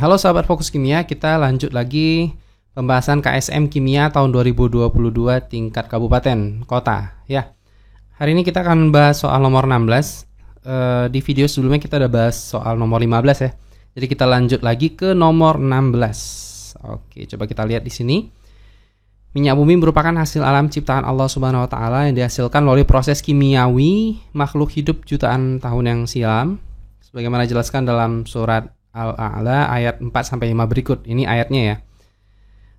Halo sahabat Fokus Kimia, kita lanjut lagi pembahasan KSM Kimia tahun 2022 tingkat kabupaten kota ya. Hari ini kita akan bahas soal nomor 16. Di video sebelumnya kita udah bahas soal nomor 15 ya. Jadi kita lanjut lagi ke nomor 16. Oke, coba kita lihat di sini. Minyak bumi merupakan hasil alam ciptaan Allah Subhanahu wa taala yang dihasilkan melalui proses kimiawi makhluk hidup jutaan tahun yang silam. Sebagaimana dijelaskan dalam surat Al-A'la ayat 4-5 berikut. Ini ayatnya ya.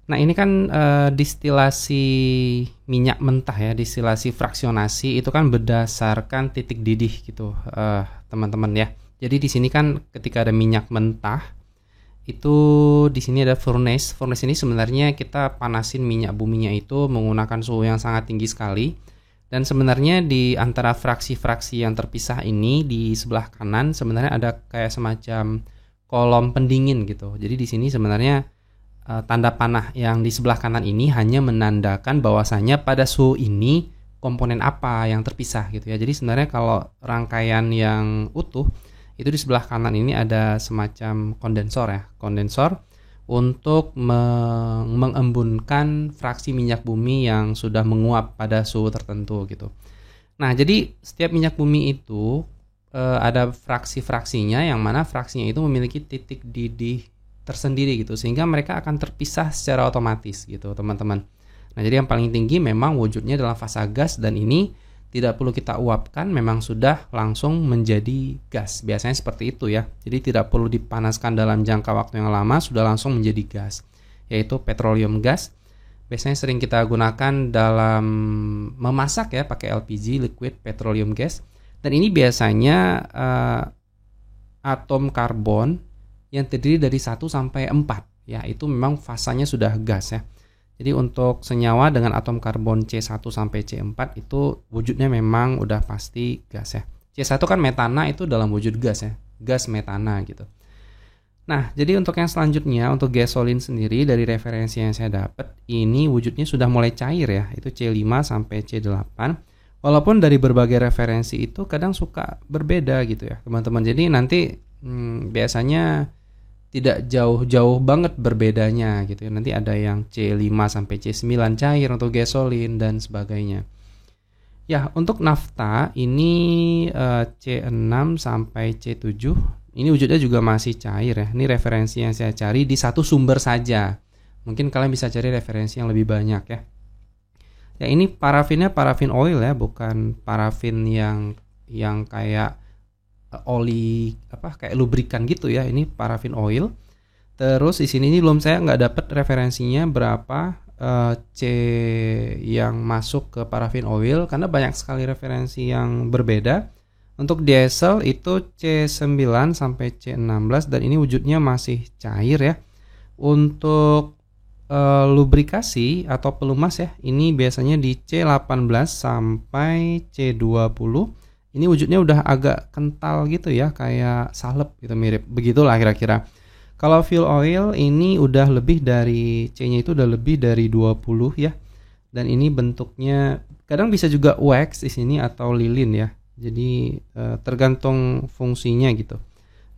Nah ini kan distilasi minyak mentah ya, distilasi fraksionasi itu kan berdasarkan titik didih gitu teman-teman ya. Jadi di sini kan ketika ada minyak mentah itu di sini ada furnace. Furnace ini sebenarnya kita panasin minyak buminya itu menggunakan suhu yang sangat tinggi sekali. Dan sebenarnya di antara fraksi-fraksi yang terpisah ini di sebelah kanan sebenarnya ada kayak semacam kolom pendingin gitu. Jadi di sini sebenarnya tanda panah yang di sebelah kanan ini hanya menandakan bahwasannya pada suhu ini komponen apa yang terpisah gitu ya. Jadi sebenarnya kalau rangkaian yang utuh itu di sebelah kanan ini ada semacam kondensor ya. Kondensor untuk mengembunkan fraksi minyak bumi yang sudah menguap pada suhu tertentu gitu. Nah, jadi setiap minyak bumi itu ada fraksi-fraksinya yang mana fraksinya itu memiliki titik didih tersendiri gitu, sehingga mereka akan terpisah secara otomatis gitu, teman-teman. Nah, jadi yang paling tinggi memang wujudnya dalam fasa gas dan ini tidak perlu kita uapkan, memang sudah langsung menjadi gas. Biasanya seperti itu ya. Jadi tidak perlu dipanaskan dalam jangka waktu yang lama, sudah langsung menjadi gas, yaitu petroleum gas. Biasanya sering kita gunakan dalam memasak ya, pakai LPG, liquid petroleum gas. Dan ini biasanya atom karbon yang terdiri dari 1 sampai 4 ya, itu memang fasanya sudah gas ya. Jadi untuk senyawa dengan atom karbon C1 sampai C4 itu wujudnya memang udah pasti gas ya. C1 kan metana itu dalam wujud gas ya, gas metana gitu. Nah, jadi untuk yang selanjutnya, untuk gasolin sendiri dari referensi yang saya dapat, ini wujudnya sudah mulai cair ya, itu C5 sampai C8. Walaupun dari berbagai referensi itu kadang suka berbeda gitu ya, teman-teman. Jadi nanti biasanya tidak jauh-jauh banget berbedanya gitu ya. Nanti ada yang C5 sampai C9 cair untuk gasolin dan sebagainya. Ya, untuk nafta ini C6 sampai C7 ini wujudnya juga masih cair ya. Ini referensi yang saya cari di satu sumber saja. Mungkin kalian bisa cari referensi yang lebih banyak ya. Ya, ini parafinnya parafin oil ya, bukan parafin yang kayak oli kayak lubrikan gitu ya. Ini parafin oil. Terus di sini ini saya nggak dapat referensinya berapa C yang masuk ke parafin oil karena banyak sekali referensi yang berbeda. Untuk diesel itu C9 sampai C16 dan ini wujudnya masih cair ya. Untuk lubrikasi atau pelumas ya, ini biasanya di C18 sampai C20. Ini wujudnya udah agak kental gitu ya, kayak salep gitu, mirip begitulah kira-kira. Kalau fuel oil ini udah lebih dari C-nya itu udah lebih dari 20 ya. Dan ini bentuknya kadang bisa juga wax di sini atau lilin ya. Jadi tergantung fungsinya gitu.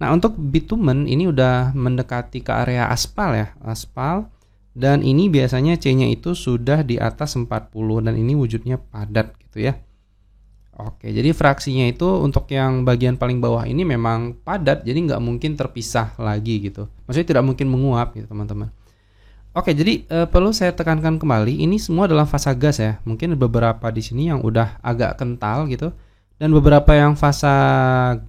Nah, untuk bitumen ini udah mendekati ke area aspal ya, aspal. Dan ini biasanya C-nya itu sudah di atas 40 dan ini wujudnya padat gitu ya. Oke, jadi fraksinya itu untuk yang bagian paling bawah ini memang padat, jadi nggak mungkin terpisah lagi gitu. Maksudnya tidak mungkin menguap gitu teman-teman. Oke, jadi perlu saya tekankan kembali, ini semua dalam fasa gas ya. Mungkin beberapa di sini yang udah agak kental gitu, dan beberapa yang fasa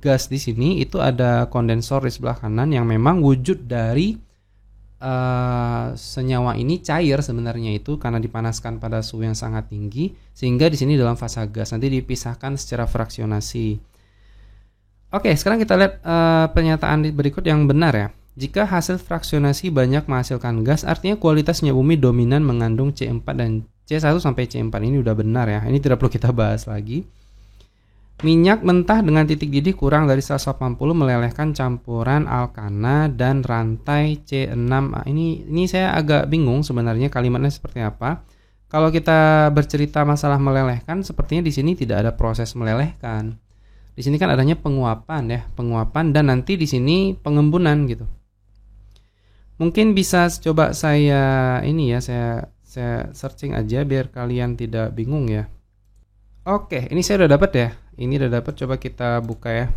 gas di sini itu ada kondensor di sebelah kanan yang memang wujud dari senyawa ini cair sebenarnya itu karena dipanaskan pada suhu yang sangat tinggi sehingga di sini dalam fasa gas nanti dipisahkan secara fraksionasi. Oke, sekarang kita lihat pernyataan berikut yang benar ya. Jika hasil fraksionasi banyak menghasilkan gas, artinya kualitas minyak bumi dominan mengandung C4 dan C1 sampai C4 ini udah benar ya. Ini tidak perlu kita bahas lagi. Minyak mentah dengan titik didih kurang dari 180 melelehkan campuran alkana dan rantai C6. Ini saya agak bingung sebenarnya kalimatnya seperti apa. Kalau kita bercerita masalah melelehkan, sepertinya di sini tidak ada proses melelehkan. Di sini kan adanya penguapan ya, penguapan dan nanti di sini pengembunan gitu. Mungkin bisa coba saya ini ya, saya searching aja biar kalian tidak bingung ya. Oke, ini saya udah dapat ya. Ini udah dapat, coba kita buka ya.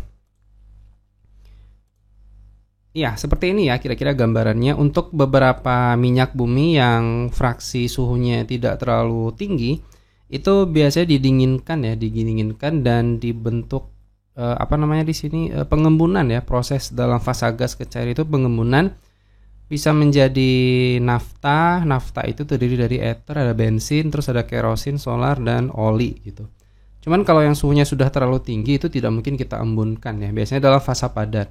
Ya, seperti ini ya kira-kira gambarannya. Untuk beberapa minyak bumi yang fraksi suhunya tidak terlalu tinggi, itu biasanya didinginkan dan dibentuk apa namanya di sini pengembunan ya. Proses dalam fasa gas ke cair itu pengembunan bisa menjadi nafta. Nafta itu terdiri dari ether, ada bensin, terus ada kerosin, solar dan oli gitu. Cuman kalau yang suhunya sudah terlalu tinggi itu tidak mungkin kita embunkan ya. Biasanya dalam fasa padat.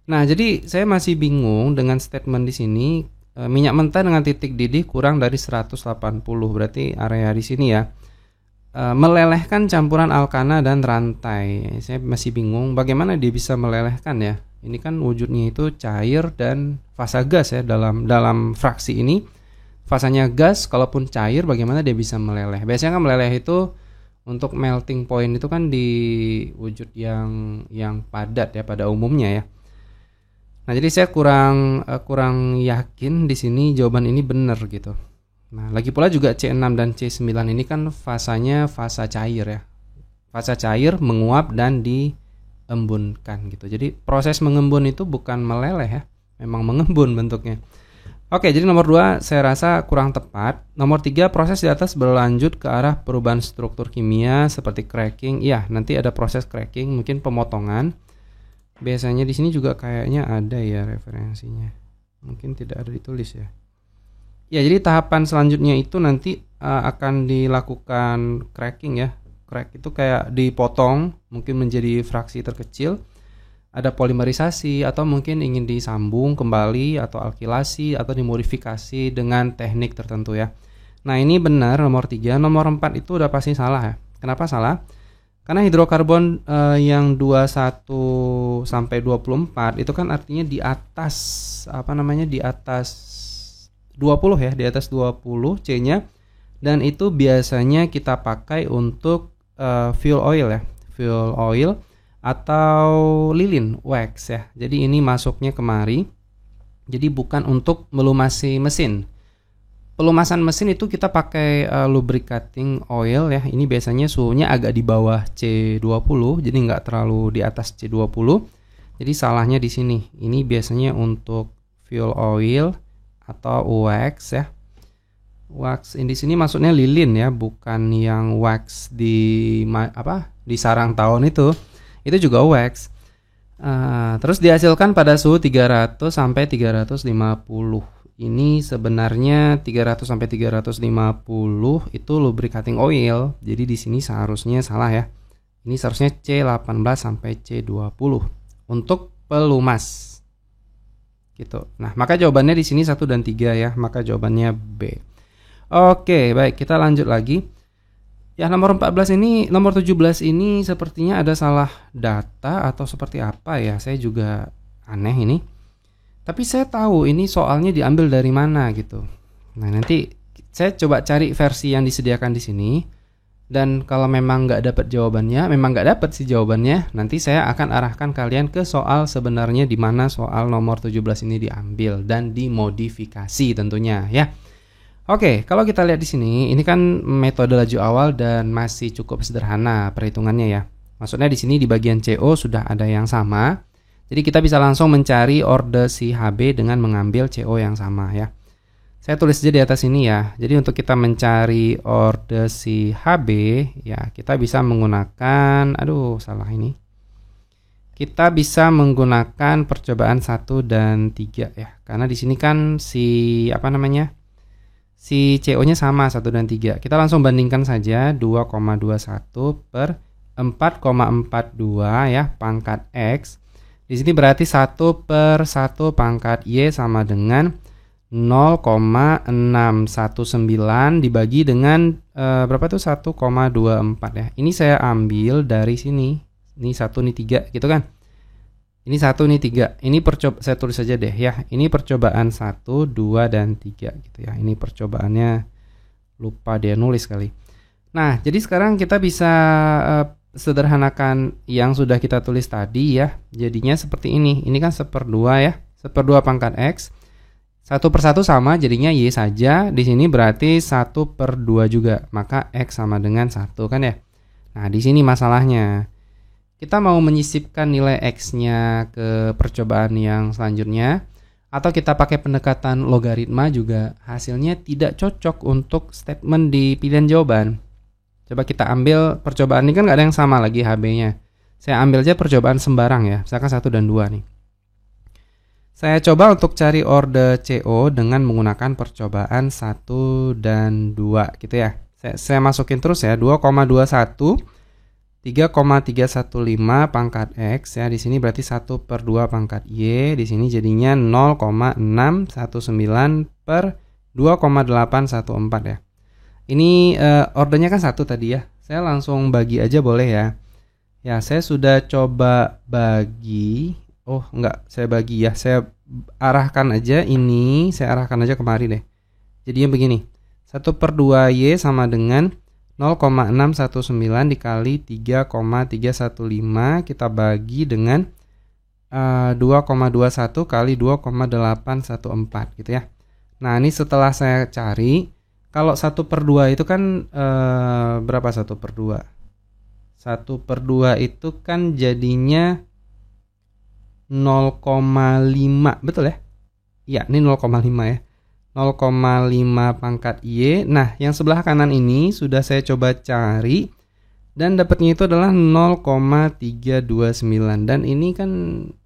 Nah, jadi saya masih bingung dengan statement di sini minyak mentah dengan titik didih kurang dari 180, berarti area di sini ya. Melelehkan campuran alkana dan rantai. Saya masih bingung bagaimana dia bisa melelehkan ya. Ini kan wujudnya itu cair dan fasa gas ya dalam fraksi ini. Fasanya gas, kalaupun cair bagaimana dia bisa meleleh. Biasanya kan meleleh itu untuk melting point itu kan di wujud yang padat ya pada umumnya ya. Nah, jadi saya kurang yakin di sini jawaban ini benar gitu. Nah, lagi pula juga C6 dan C9 ini kan fasanya fasa cair ya. Fasa cair menguap dan diembunkan gitu. Jadi proses mengembun itu bukan meleleh ya, memang mengembun bentuknya. Oke, jadi nomor 2 saya rasa kurang tepat. Nomor 3, proses di atas berlanjut ke arah perubahan struktur kimia seperti cracking. Iya, nanti ada proses cracking, mungkin pemotongan. Biasanya di sini juga kayaknya ada ya referensinya. Mungkin tidak ada ditulis ya. Ya, jadi tahapan selanjutnya itu nanti akan dilakukan cracking ya. Crack itu kayak dipotong mungkin menjadi fraksi terkecil. Ada polimerisasi atau mungkin ingin disambung kembali atau alkilasi atau dimodifikasi dengan teknik tertentu ya. Nah, ini benar nomor 3. Nomor 4 itu udah pasti salah ya. Kenapa salah? Karena hidrokarbon yang 21 sampai 24 itu kan artinya di atas di atas 20 ya, di atas 20 C-nya, dan itu biasanya kita pakai untuk fuel oil ya, fuel oil atau lilin wax ya. Jadi ini masuknya kemari. Jadi bukan untuk melumasi mesin. Pelumasan mesin itu kita pakai lubricating oil ya. Ini biasanya suhunya agak di bawah C20, jadi nggak terlalu di atas C20. Jadi salahnya di sini. Ini biasanya untuk fuel oil atau wax ya. Wax di sini maksudnya lilin ya, bukan yang wax di sarang tawon itu. Itu juga wax. Terus dihasilkan pada suhu 300 sampai 350. Ini sebenarnya 300 sampai 350 itu lubricating oil. Jadi di sini seharusnya salah ya. Ini seharusnya C18 sampai C20 untuk pelumas. Gitu. Nah, maka jawabannya di sini 1 dan 3 ya. Maka jawabannya B. Oke, baik, kita lanjut lagi. Ya, nomor 17 ini sepertinya ada salah data atau seperti apa ya. Saya juga aneh ini. Tapi saya tahu ini soalnya diambil dari mana gitu. Nah, nanti saya coba cari versi yang disediakan di sini. Dan kalau memang nggak dapat jawabannya, memang nggak dapat sih jawabannya, nanti saya akan arahkan kalian ke soal sebenarnya di mana soal nomor 17 ini diambil dan dimodifikasi tentunya ya. Oke, kalau kita lihat di sini, ini kan metode laju awal dan masih cukup sederhana perhitungannya ya. Maksudnya di sini di bagian CO sudah ada yang sama. Jadi kita bisa langsung mencari orde si HB dengan mengambil CO yang sama ya. Saya tulis aja di atas ini ya. Jadi untuk kita mencari orde si HB ya, kita bisa menggunakan Kita bisa menggunakan percobaan 1 dan 3 ya. Karena di sini kan si CO-nya sama 1 dan 3. Kita langsung bandingkan saja 2,21 per 4,42 ya pangkat X. Di sini berarti 1 per 1 pangkat Y sama dengan 0,619 dibagi dengan berapa tuh 1,24 ya. Ini saya ambil dari sini. Ini 1, ini 3 gitu kan. Ini 1, ini 3. Ini saya tulis saja deh ya. Ini percobaan 1, 2 dan 3 gitu ya. Ini percobaannya lupa dia nulis kali. Nah, jadi sekarang kita bisa sederhanakan yang sudah kita tulis tadi ya. Jadinya seperti ini. Ini kan 1/2 ya. 1/2 pangkat X. 1/1 sama, jadinya Y saja. Di sini berarti 1/2 juga. Maka X sama dengan 1 kan ya. Nah, di sini masalahnya. Kita mau menyisipkan nilai X-nya ke percobaan yang selanjutnya, atau kita pakai pendekatan logaritma juga hasilnya tidak cocok untuk statement di pilihan jawaban. Coba kita ambil percobaan ini kan nggak ada yang sama lagi HB-nya. Saya ambil aja percobaan sembarang ya, misalkan 1 dan 2 nih. Saya coba untuk cari orde CO dengan menggunakan percobaan 1 dan 2 gitu ya. Saya masukin terus ya, 2,21 3,315 pangkat X ya, di sini berarti 1/2 pangkat Y, di sini jadinya 0,619 per 2,814 ya. Ini ordernya kan 1 tadi ya. Saya langsung bagi aja boleh ya. Ya, saya sudah coba bagi. Oh, enggak, saya bagi ya. Saya arahkan aja ini, saya arahkan aja kemari deh. Jadinya begini. 1/2 Y sama dengan 0,619 dikali 3,315 kita bagi dengan 2,21 kali 2,814 gitu ya. Nah, ini setelah saya cari, kalau 1/2 itu kan berapa 1/2? 1/2 itu kan jadinya 0,5, betul ya? Iya, ini 0,5 ya. 0,5 pangkat Y. Nah, yang sebelah kanan ini sudah saya coba cari dan dapatnya itu adalah 0,329 dan ini kan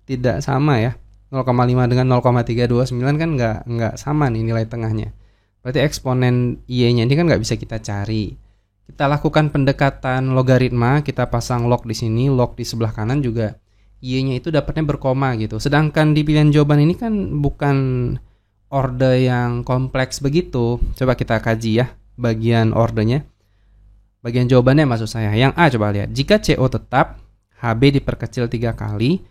tidak sama ya. 0,5 dengan 0,329 kan nggak sama nih nilai tengahnya. Berarti eksponen Y-nya ini kan nggak bisa kita cari. Kita lakukan pendekatan logaritma, kita pasang log di sini, log di sebelah kanan juga Y-nya itu dapatnya berkoma gitu. Sedangkan di pilihan jawaban ini kan bukan orde yang kompleks begitu. Coba kita kaji ya bagian ordenya. Bagian jawabannya maksud saya. Yang A coba lihat. Jika CO tetap, HB diperkecil 3 kali,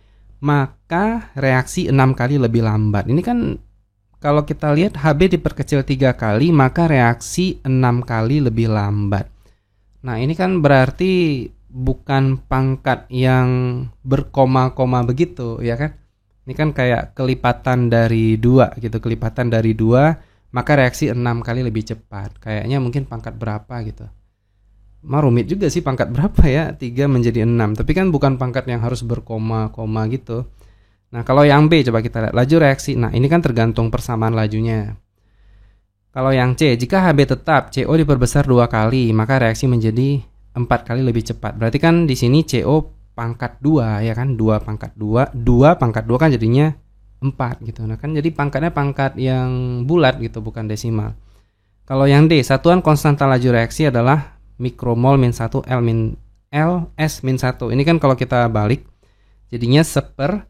maka reaksi 6 kali lebih lambat. Ini kan kalau kita lihat HB diperkecil 3 kali, maka reaksi 6 kali lebih lambat. Nah, ini kan berarti bukan pangkat yang berkoma-koma begitu, ya kan? Ini kan kayak kelipatan dari 2 gitu, kelipatan dari 2, maka reaksi 6 kali lebih cepat. Kayaknya mungkin pangkat berapa gitu. Rumit juga sih pangkat berapa ya, 3 menjadi 6. Tapi kan bukan pangkat yang harus berkoma-koma gitu. Nah, kalau yang B coba kita lihat, laju reaksi. Nah, ini kan tergantung persamaan lajunya. Kalau yang C, jika HB tetap, CO diperbesar 2 kali, maka reaksi menjadi 4 kali lebih cepat. Berarti kan di sini CO pangkat 2 ya kan, 2 pangkat 2, 2 pangkat 2 kan jadinya 4 gitu. Nah kan jadi pangkatnya pangkat yang bulat gitu, bukan desimal. Kalau yang D, satuan konstanta laju reaksi adalah mikromol min 1 L S min 1. Ini kan kalau kita balik jadinya seper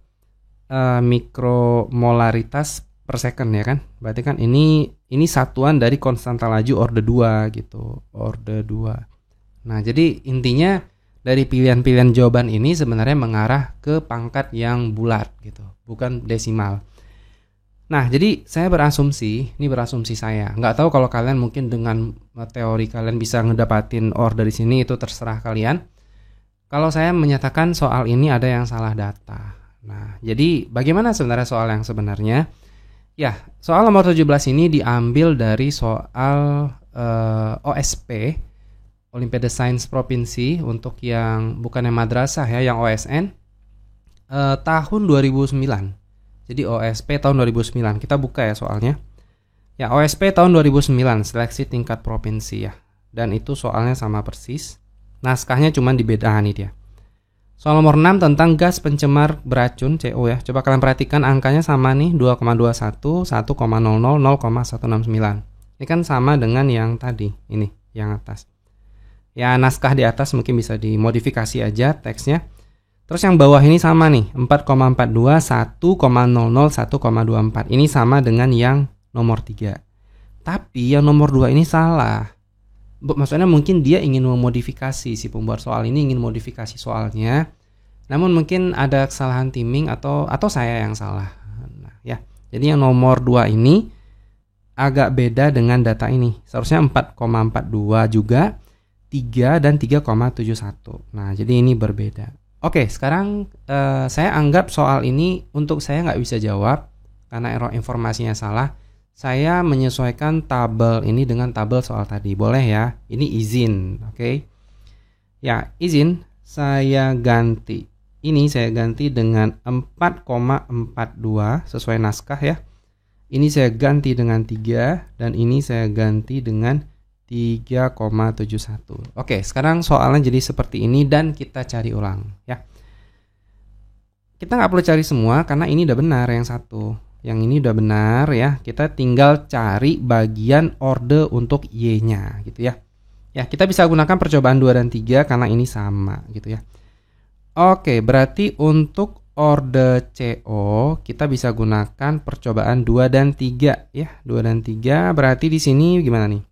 mikromolaritas per second ya kan. Berarti kan ini satuan dari konstanta laju orde 2 gitu, orde 2. Nah, jadi intinya dari pilihan-pilihan jawaban ini sebenarnya mengarah ke pangkat yang bulat gitu, bukan desimal. Nah, jadi saya berasumsi, ini berasumsi saya. Nggak tahu kalau kalian mungkin dengan teori kalian bisa ngedapatin order di sini, itu terserah kalian. Kalau saya menyatakan soal ini ada yang salah data. Nah, jadi bagaimana sebenarnya soal yang sebenarnya? Ya, soal nomor 17 ini diambil dari soal OSP, Olimpiade Sains Provinsi, untuk yang bukan yang madrasah ya, yang OSN tahun 2009. Jadi OSP tahun 2009. Kita buka ya soalnya. Ya, OSP tahun 2009, seleksi tingkat provinsi ya. Dan itu soalnya sama persis. Naskahnya cuma dibedakan nih dia. Soal nomor 6 tentang gas pencemar beracun CO ya. Coba kalian perhatikan angkanya sama nih, 2,21, 1,00, 0,169. Ini kan sama dengan yang tadi, ini yang atas. Ya, naskah di atas mungkin bisa dimodifikasi aja teksnya. Terus yang bawah ini sama nih, 4,42, 1,00, 1,24. Ini sama dengan yang nomor 3. Tapi yang nomor 2 ini salah. Maksudnya mungkin dia ingin memodifikasi, si pembuat soal ini ingin modifikasi soalnya. Namun mungkin ada kesalahan timing atau saya yang salah. Nah, ya. Jadi yang nomor 2 ini agak beda dengan data ini. Seharusnya 4,42 juga. 3 dan 3,71. Nah, jadi ini berbeda. Oke, sekarang saya anggap soal ini untuk saya nggak bisa jawab karena error informasinya salah. saya menyesuaikan tabel ini dengan tabel soal tadi. Boleh ya? Ini izin, oke? Ya, izin saya ganti. Ini saya ganti dengan 4,42 sesuai naskah ya. Ini saya ganti dengan 3 dan ini saya ganti dengan 3,71. Oke, sekarang soalnya jadi seperti ini dan kita cari ulang ya. Kita nggak perlu cari semua karena ini udah benar yang satu. Yang ini udah benar ya. Kita tinggal cari bagian orde untuk Y-nya gitu ya. Ya, kita bisa gunakan percobaan 2 dan 3 karena ini sama gitu ya. Oke, berarti untuk orde CO kita bisa gunakan percobaan 2 dan 3 ya. 2 dan 3 berarti di sini gimana nih?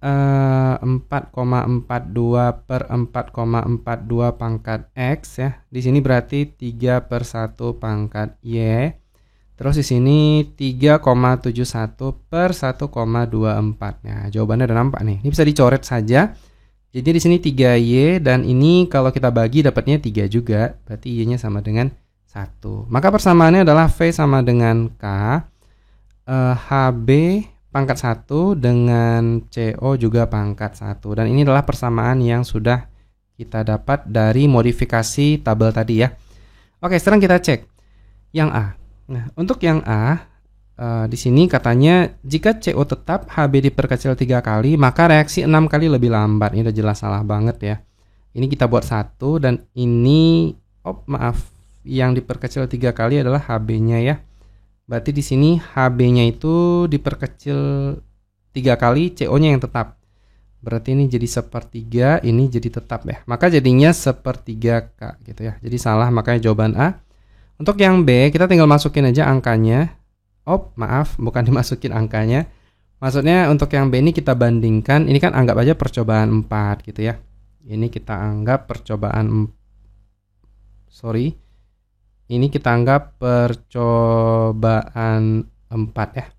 4,42 per 4,42 pangkat X ya. Di sini berarti 3 per 1 pangkat Y. Terus di sini 3,71 per 1,24. Nah, jawabannya udah nampak nih. Ini bisa dicoret saja. Jadi di sini 3Y dan ini kalau kita bagi dapatnya 3 juga. Berarti Y-nya sama dengan 1. Maka persamaannya adalah V sama dengan K. HB pangkat 1 dengan CO juga pangkat 1. Dan ini adalah persamaan yang sudah kita dapat dari modifikasi tabel tadi ya. Oke, sekarang kita cek yang A. Nah, untuk yang A, di sini katanya jika CO tetap HB diperkecil 3 kali, maka reaksi 6 kali lebih lambat. Ini udah jelas salah banget ya. Ini kita buat 1 dan ini, yang diperkecil 3 kali adalah HB-nya ya. Berarti di sini HB-nya itu diperkecil 3 kali, CO-nya yang tetap. Berarti ini jadi 1/3, ini jadi tetap ya. Maka jadinya 1/3K gitu ya. Jadi salah, makanya jawaban A. Untuk yang B, kita tinggal masukin aja angkanya. Bukan dimasukin angkanya. Maksudnya untuk yang B ini kita bandingkan. Ini kan anggap aja percobaan 4 gitu ya. Ini kita anggap percobaan Ini kita anggap percobaan 4 ya.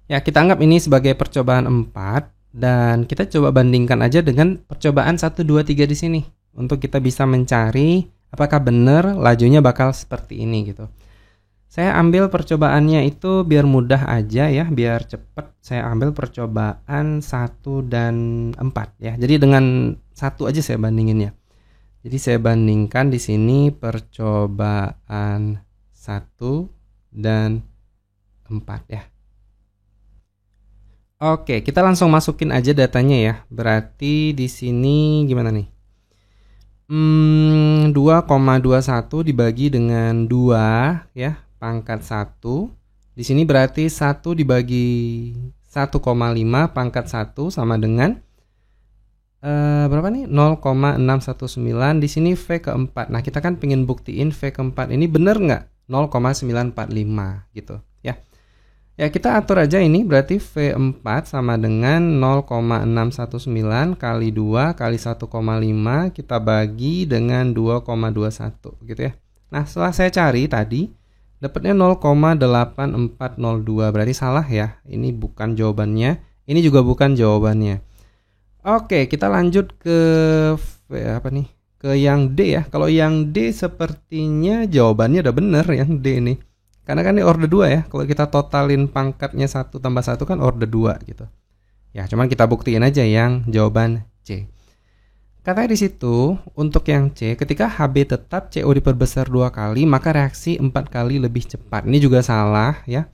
Ya, kita anggap ini sebagai percobaan 4 dan kita coba bandingkan aja dengan percobaan 1 2 3 di sini untuk kita bisa mencari apakah benar lajunya bakal seperti ini gitu. Saya ambil percobaannya itu biar mudah aja ya, biar cepat. Saya ambil percobaan 1 dan 4 ya. Jadi dengan 1 aja saya bandinginnya. Jadi saya bandingkan di sini percobaan 1 dan 4 ya. Oke, kita langsung masukin aja datanya ya. Berarti di sini gimana nih? 2,21 dibagi dengan 2 ya, pangkat 1. Di sini berarti 1 dibagi 1,5 pangkat 1 sama dengan berapa nih? 0,619. Di sini V keempat. Nah, kita kan pengen buktiin V keempat ini bener nggak? 0,945 gitu ya. Ya, kita atur aja ini berarti V4 sama dengan 0,619 kali 2 kali 1,5 kita bagi dengan 2,21 gitu ya. Nah, setelah saya cari tadi dapatnya 0,8402. Berarti salah ya. Ini bukan jawabannya. Ini juga bukan jawabannya. Oke, kita lanjut ke ke yang D ya. Kalau yang D sepertinya jawabannya udah bener yang D nih. Karena kan ini orde 2 ya. Kalau kita totalin pangkatnya 1 tambah 1 kan orde 2 gitu. Ya, cuman kita buktiin aja yang jawaban C. Katanya di situ untuk yang C, ketika HB tetap CO diperbesar 2 kali, maka reaksi 4 kali lebih cepat. Ini juga salah ya.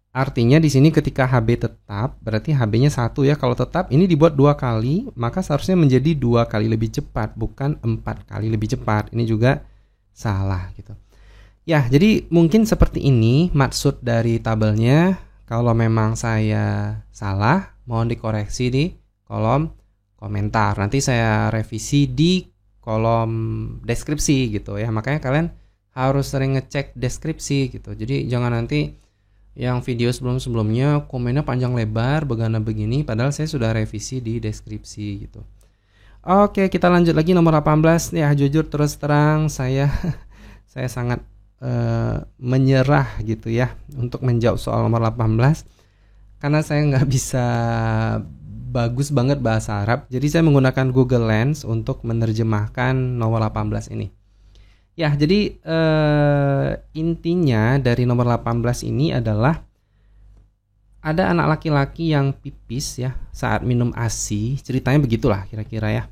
Artinya di sini ketika HB tetap, berarti HB-nya 1 ya. Kalau tetap ini dibuat 2 kali, maka seharusnya menjadi 2 kali lebih cepat, bukan 4 kali lebih cepat. Ini juga salah gitu. Ya, jadi mungkin seperti ini maksud dari tabelnya. Kalau memang saya salah, mohon dikoreksi di kolom komentar. Nanti saya revisi di kolom deskripsi gitu ya. Makanya kalian harus sering ngecek deskripsi gitu. Jadi jangan nanti yang video sebelum-sebelumnya komennya panjang lebar, begini, padahal saya sudah revisi di deskripsi gitu. Oke, kita lanjut lagi nomor 18. Ya, jujur terus terang saya sangat menyerah gitu ya untuk menjawab soal nomor 18 karena saya nggak bisa bagus banget bahasa Arab. Jadi saya menggunakan Google Lens untuk menerjemahkan nomor 18 ini. Ya, jadi intinya dari nomor 18 ini adalah ada anak laki-laki yang pipis ya saat minum ASI, ceritanya begitulah kira-kira ya.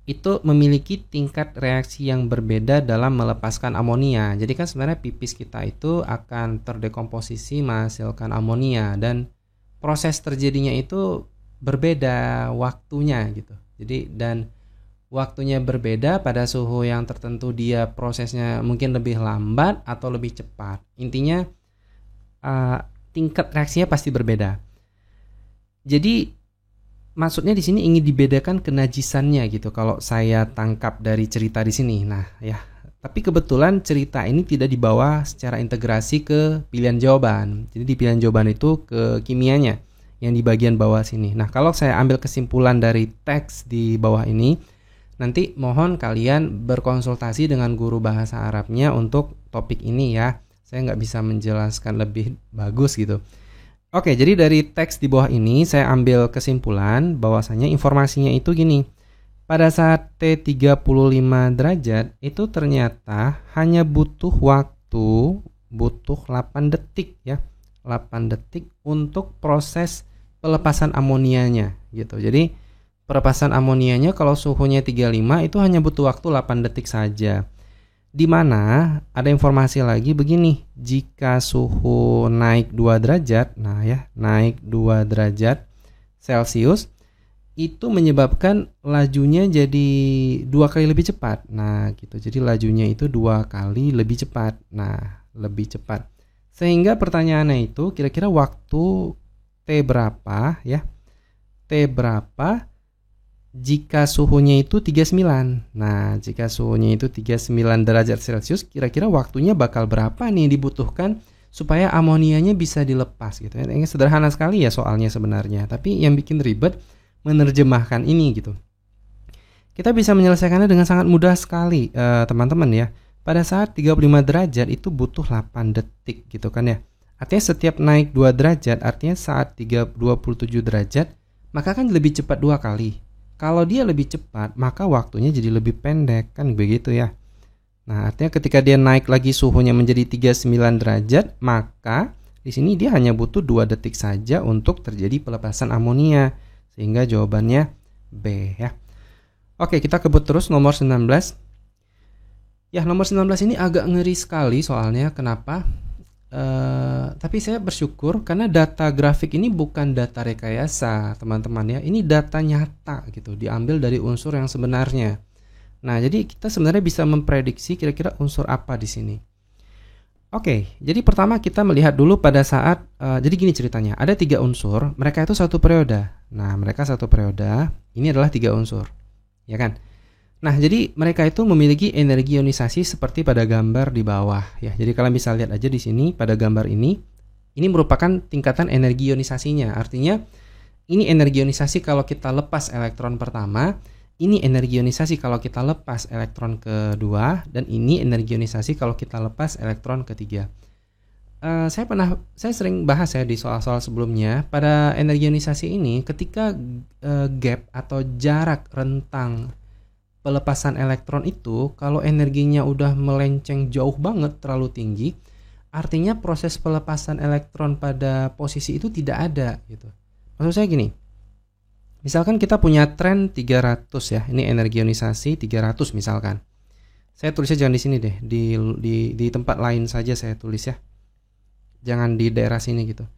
Itu memiliki tingkat reaksi yang berbeda dalam melepaskan amonia. Jadi kan sebenarnya pipis kita itu akan terdekomposisi menghasilkan amonia dan proses terjadinya itu berbeda waktunya gitu. Jadi dan waktunya berbeda pada suhu yang tertentu dia prosesnya mungkin lebih lambat atau lebih cepat. Intinya tingkat reaksinya pasti berbeda. Jadi maksudnya di sini ingin dibedakan kenajisannya gitu kalau saya tangkap dari cerita di sini. Nah, ya. Tapi kebetulan cerita ini tidak dibawa secara integrasi ke pilihan jawaban. Jadi di pilihan jawaban itu ke kimianya yang di bagian bawah sini. Nah, kalau saya ambil kesimpulan dari teks di bawah ini, nanti mohon kalian berkonsultasi dengan guru bahasa Arabnya untuk topik ini ya. Saya nggak bisa menjelaskan lebih bagus gitu. Oke, jadi dari teks di bawah ini saya ambil kesimpulan bahwasanya informasinya itu gini. Pada saat T35 derajat itu ternyata hanya butuh 8 detik ya. 8 detik untuk proses pelepasan amonianya gitu. Jadi pelepasan amonianya kalau suhunya 35 itu hanya butuh waktu 8 detik saja. Di mana ada informasi lagi begini, jika suhu naik 2 derajat, nah ya, naik 2 derajat Celcius itu menyebabkan lajunya jadi 2 kali lebih cepat. Nah, gitu. Jadi lajunya itu 2 kali lebih cepat. Nah, lebih cepat. Sehingga pertanyaannya itu kira-kira waktu T berapa ya? T berapa jika suhunya itu 39. Nah, jika suhunya itu 39 derajat Celcius, kira-kira waktunya bakal berapa nih yang dibutuhkan supaya amonianya bisa dilepas gitu. Ini sederhana sekali ya soalnya sebenarnya, tapi yang bikin ribet menerjemahkan ini gitu. Kita bisa menyelesaikannya dengan sangat mudah sekali, teman-teman ya. Pada saat 35 derajat itu butuh 8 detik gitu kan ya. Artinya setiap naik 2 derajat, artinya saat 27 derajat, maka kan lebih cepat 2 kali. Kalau dia lebih cepat, maka waktunya jadi lebih pendek, kan begitu ya. Nah, artinya ketika dia naik lagi suhunya menjadi 39 derajat, maka di sini dia hanya butuh 2 detik saja untuk terjadi pelepasan amonia. Sehingga jawabannya B ya. Oke, kita kebut terus nomor 19. Ya, nomor 19 ini agak ngeri sekali soalnya. Kenapa? Tapi saya bersyukur karena data grafik ini bukan data rekayasa teman-teman ya, ini data nyata gitu, diambil dari unsur yang sebenarnya. Nah, jadi kita sebenarnya bisa memprediksi kira-kira unsur apa di sini. Oke, jadi pertama kita melihat dulu pada saat jadi gini ceritanya, ada 3 unsur, mereka itu satu periode. Nah, mereka satu periode, ini adalah 3 unsur, ya kan? Nah, jadi mereka itu memiliki energi ionisasi seperti pada gambar di bawah ya. Jadi kalian bisa lihat aja di sini pada gambar ini merupakan tingkatan energi ionisasinya. Artinya ini energi ionisasi kalau kita lepas elektron pertama, ini energi ionisasi kalau kita lepas elektron kedua, dan ini energi ionisasi kalau kita lepas elektron ketiga. Saya sering bahas ya di soal-soal sebelumnya, pada energi ionisasi ini ketika gap atau jarak rentang pelepasan elektron itu kalau energinya udah melenceng jauh banget, terlalu tinggi, artinya proses pelepasan elektron pada posisi itu tidak ada gitu. Maksud saya gini, misalkan kita punya tren 300 ya, ini energi ionisasi 300 misalkan. Saya tulisnya jangan di sini deh, di tempat lain saja saya tulis ya. Jangan di daerah sini gitu.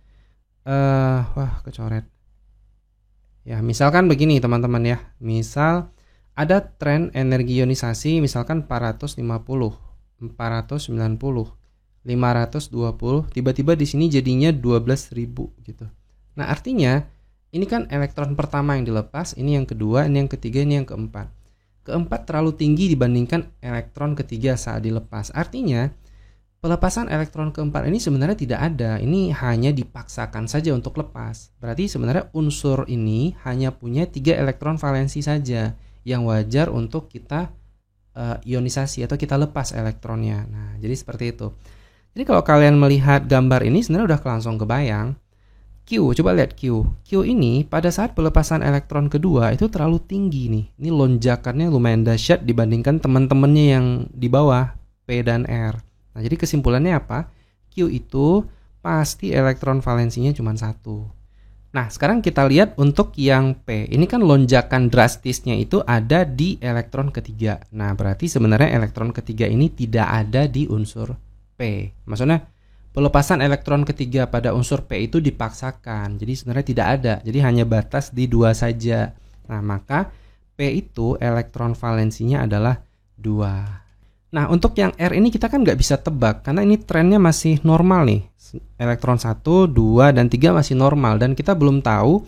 Wah, kecoret. Ya, misalkan begini teman-teman ya. Misal ada tren energi ionisasi misalkan 450, 490, 520, tiba-tiba di sini jadinya 12.000 gitu. Nah, artinya ini kan elektron pertama yang dilepas, ini yang kedua, ini yang ketiga, ini yang keempat. Keempat terlalu tinggi dibandingkan elektron ketiga saat dilepas. Artinya pelepasan elektron keempat ini sebenarnya tidak ada. Ini hanya dipaksakan saja untuk lepas. Berarti sebenarnya unsur ini hanya punya 3 elektron valensi saja yang wajar untuk kita ionisasi atau kita lepas elektronnya. Nah, jadi seperti itu. Jadi kalau kalian melihat gambar ini sebenarnya udah langsung kebayang. Q, coba lihat Q. Q ini pada saat pelepasan elektron kedua itu terlalu tinggi nih. Ini lonjakannya lumayan dahsyat dibandingkan teman-temannya yang di bawah, P P dan R. Nah, jadi kesimpulannya apa? Q itu pasti elektron valensinya cuma satu. Nah, sekarang kita lihat untuk yang P. Ini kan lonjakan drastisnya itu ada di elektron ketiga. Nah, berarti sebenarnya elektron ketiga ini tidak ada di unsur P. Maksudnya, pelepasan elektron ketiga pada unsur P itu dipaksakan. Jadi sebenarnya tidak ada. Jadi hanya batas di 2 saja. Nah, maka P itu elektron valensinya adalah 2. Nah, untuk yang R ini kita kan nggak bisa tebak karena ini trennya masih normal nih. Elektron 1, 2, dan 3 masih normal dan kita belum tahu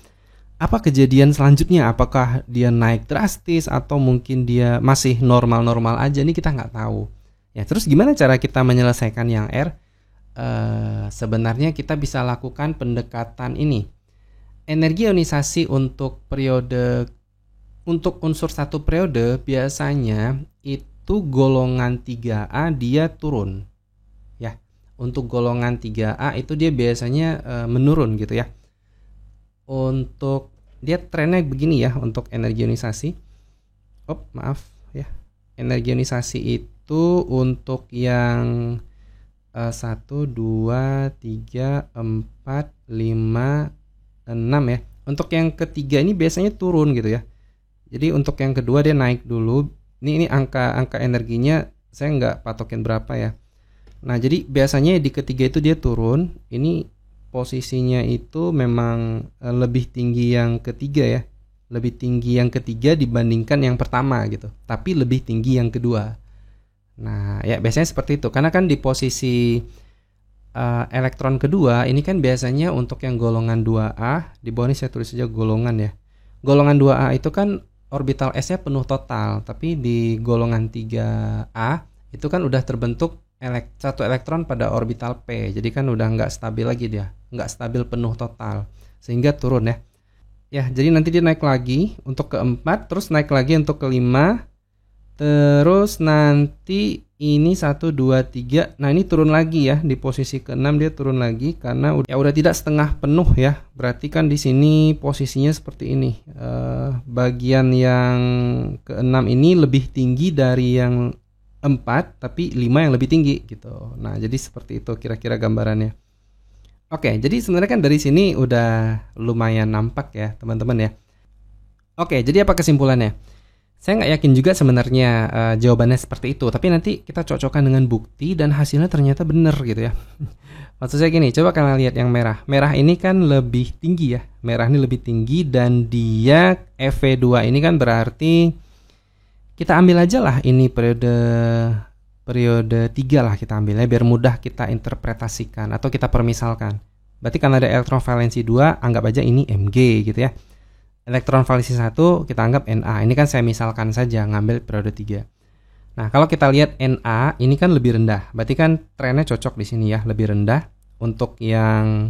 apa kejadian selanjutnya. Apakah dia naik drastis atau mungkin dia masih normal-normal aja, ini kita nggak tahu. Ya, terus gimana cara kita menyelesaikan yang R? Sebenarnya kita bisa lakukan pendekatan ini. Energi ionisasi untuk unsur satu periode biasanya itu golongan 3A dia turun. Ya. Untuk golongan 3A itu dia biasanya menurun gitu ya. Untuk dia trennya begini ya untuk energi ionisasi. Energi ionisasi itu untuk yang 1, 2, 3, 4, 5, 6 ya. Untuk yang ketiga ini biasanya turun gitu ya. Jadi untuk yang kedua dia naik dulu. Ini angka energinya saya nggak patokin berapa ya. Nah, jadi biasanya di ketiga itu dia turun. Ini posisinya itu memang lebih tinggi yang ketiga ya. Lebih tinggi yang ketiga dibandingkan yang pertama gitu. Tapi lebih tinggi yang kedua. Nah, ya biasanya seperti itu. Karena kan di posisi elektron kedua ini kan biasanya untuk yang golongan 2A, di bawah ini saya tulis saja golongan ya. Golongan 2A itu kan orbital S-nya penuh total, tapi di golongan 3A itu kan udah terbentuk satu elektron pada orbital P. Jadi kan udah nggak stabil lagi dia, nggak stabil penuh total, sehingga turun ya. Ya, jadi nanti dia naik lagi untuk keempat, terus naik lagi untuk kelima, terus nanti ini 1, 2, 3. Nah, ini turun lagi ya, di posisi ke-6 dia turun lagi karena udah tidak setengah penuh ya. Berarti kan di sini posisinya seperti ini. Bagian yang ke-6 ini lebih tinggi dari yang 4, tapi 5 yang lebih tinggi gitu. Nah, jadi seperti itu kira-kira gambarannya. Oke, jadi sebenarnya kan dari sini udah lumayan nampak ya, teman-teman ya. Oke, jadi apa kesimpulannya? Saya nggak yakin juga sebenarnya jawabannya seperti itu. Tapi nanti kita cocokkan dengan bukti dan hasilnya ternyata benar gitu ya. Maksud saya gini, coba kalian lihat yang merah. Merah ini kan lebih tinggi ya. Merah ini lebih tinggi dan dia EV2 ini kan berarti kita ambil aja lah ini periode 3 lah kita ambil ya. Biar mudah kita interpretasikan atau kita permisalkan. Berarti karena ada elektron valensi 2, anggap aja ini Mg gitu ya. Elektron valensi 1 kita anggap Na. Ini kan saya misalkan saja ngambil periode 3. Nah, kalau kita lihat Na ini kan lebih rendah. Berarti kan trennya cocok di sini ya, lebih rendah untuk yang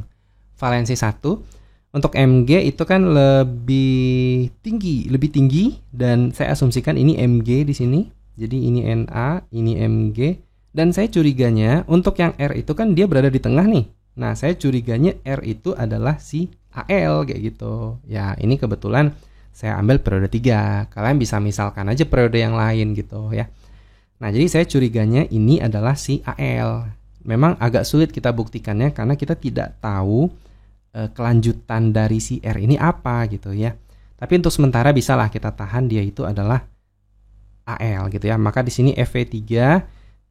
valensi 1. Untuk Mg itu kan lebih tinggi dan saya asumsikan ini Mg di sini. Jadi ini Na, ini Mg dan saya curiganya untuk yang R itu kan dia berada di tengah nih. Nah, saya curiganya R itu adalah si AL kayak gitu. Ya, ini kebetulan saya ambil periode 3. Kalian bisa misalkan aja periode yang lain gitu ya. Nah, jadi saya curiganya ini adalah si AL. Memang agak sulit kita buktikannya karena kita tidak tahu kelanjutan dari si R ini apa gitu ya. Tapi untuk sementara bisalah kita tahan dia itu adalah AL gitu ya. Maka di sini EV3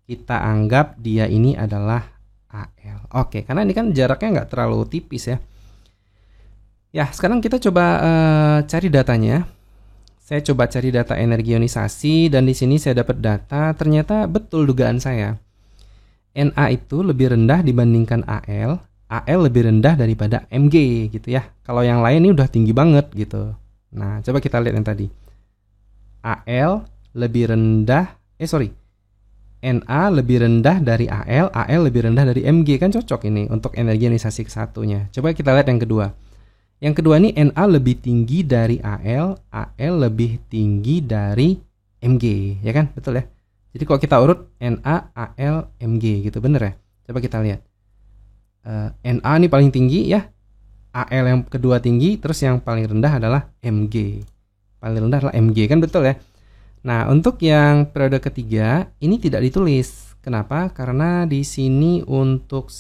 kita anggap dia ini adalah AL. Oke, karena ini kan jaraknya nggak terlalu tipis ya. Ya, sekarang kita coba cari datanya. Saya coba cari data energi ionisasi dan di sini saya dapat data. Ternyata betul dugaan saya. Na itu lebih rendah dibandingkan Al. Al lebih rendah daripada Mg gitu ya. Kalau yang lain ini udah tinggi banget gitu. Nah, coba kita lihat yang tadi. Al lebih rendah. Na lebih rendah dari Al lebih rendah dari Mg. Kan cocok ini untuk energi ionisasi kesatunya. Coba kita lihat yang kedua. Yang kedua ini Na lebih tinggi dari Al lebih tinggi dari Mg, ya kan? Betul ya? Jadi kalau kita urut Na, Al, Mg gitu, bener ya? Coba kita lihat. Na ini paling tinggi ya. Al yang kedua tinggi, terus yang paling rendah adalah Mg. Paling rendah adalah Mg, kan betul ya? Nah, untuk yang periode ketiga ini tidak ditulis Kenapa? Karena di sini untuk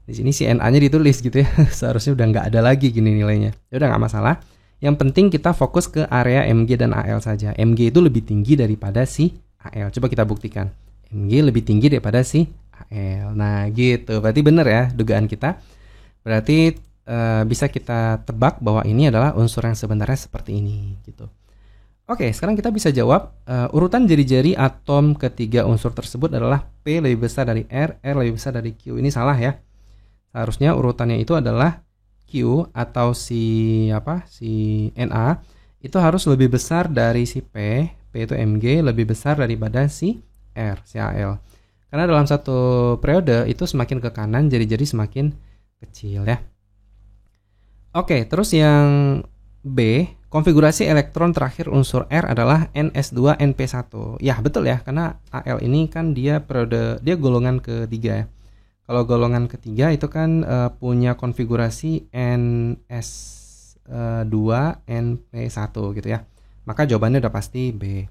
di sini si Na-nya ditulis gitu ya. Seharusnya udah nggak ada lagi gini nilainya. Ya udah nggak masalah. Yang penting kita fokus ke area Mg dan Al saja. Mg itu lebih tinggi daripada si Al. Coba kita buktikan. Mg lebih tinggi daripada si Al. Nah gitu. Berarti benar ya dugaan kita. Berarti bisa kita tebak bahwa ini adalah unsur yang sebenarnya seperti ini gitu. Oke, sekarang kita bisa jawab urutan jari-jari atom ketiga unsur tersebut adalah P lebih besar dari R lebih besar dari Q. Ini salah ya. Seharusnya urutannya itu adalah Q atau si Na itu harus lebih besar dari si P itu Mg lebih besar daripada si R, si Al. Karena dalam satu periode itu semakin ke kanan jari-jari semakin kecil ya. Oke, terus yang B, konfigurasi elektron terakhir unsur R adalah Ns2np1. Ya, betul ya, karena Al ini kan dia golongan ketiga ya. Kalau golongan ketiga itu kan punya konfigurasi Ns2np1 gitu ya. Maka jawabannya udah pasti B.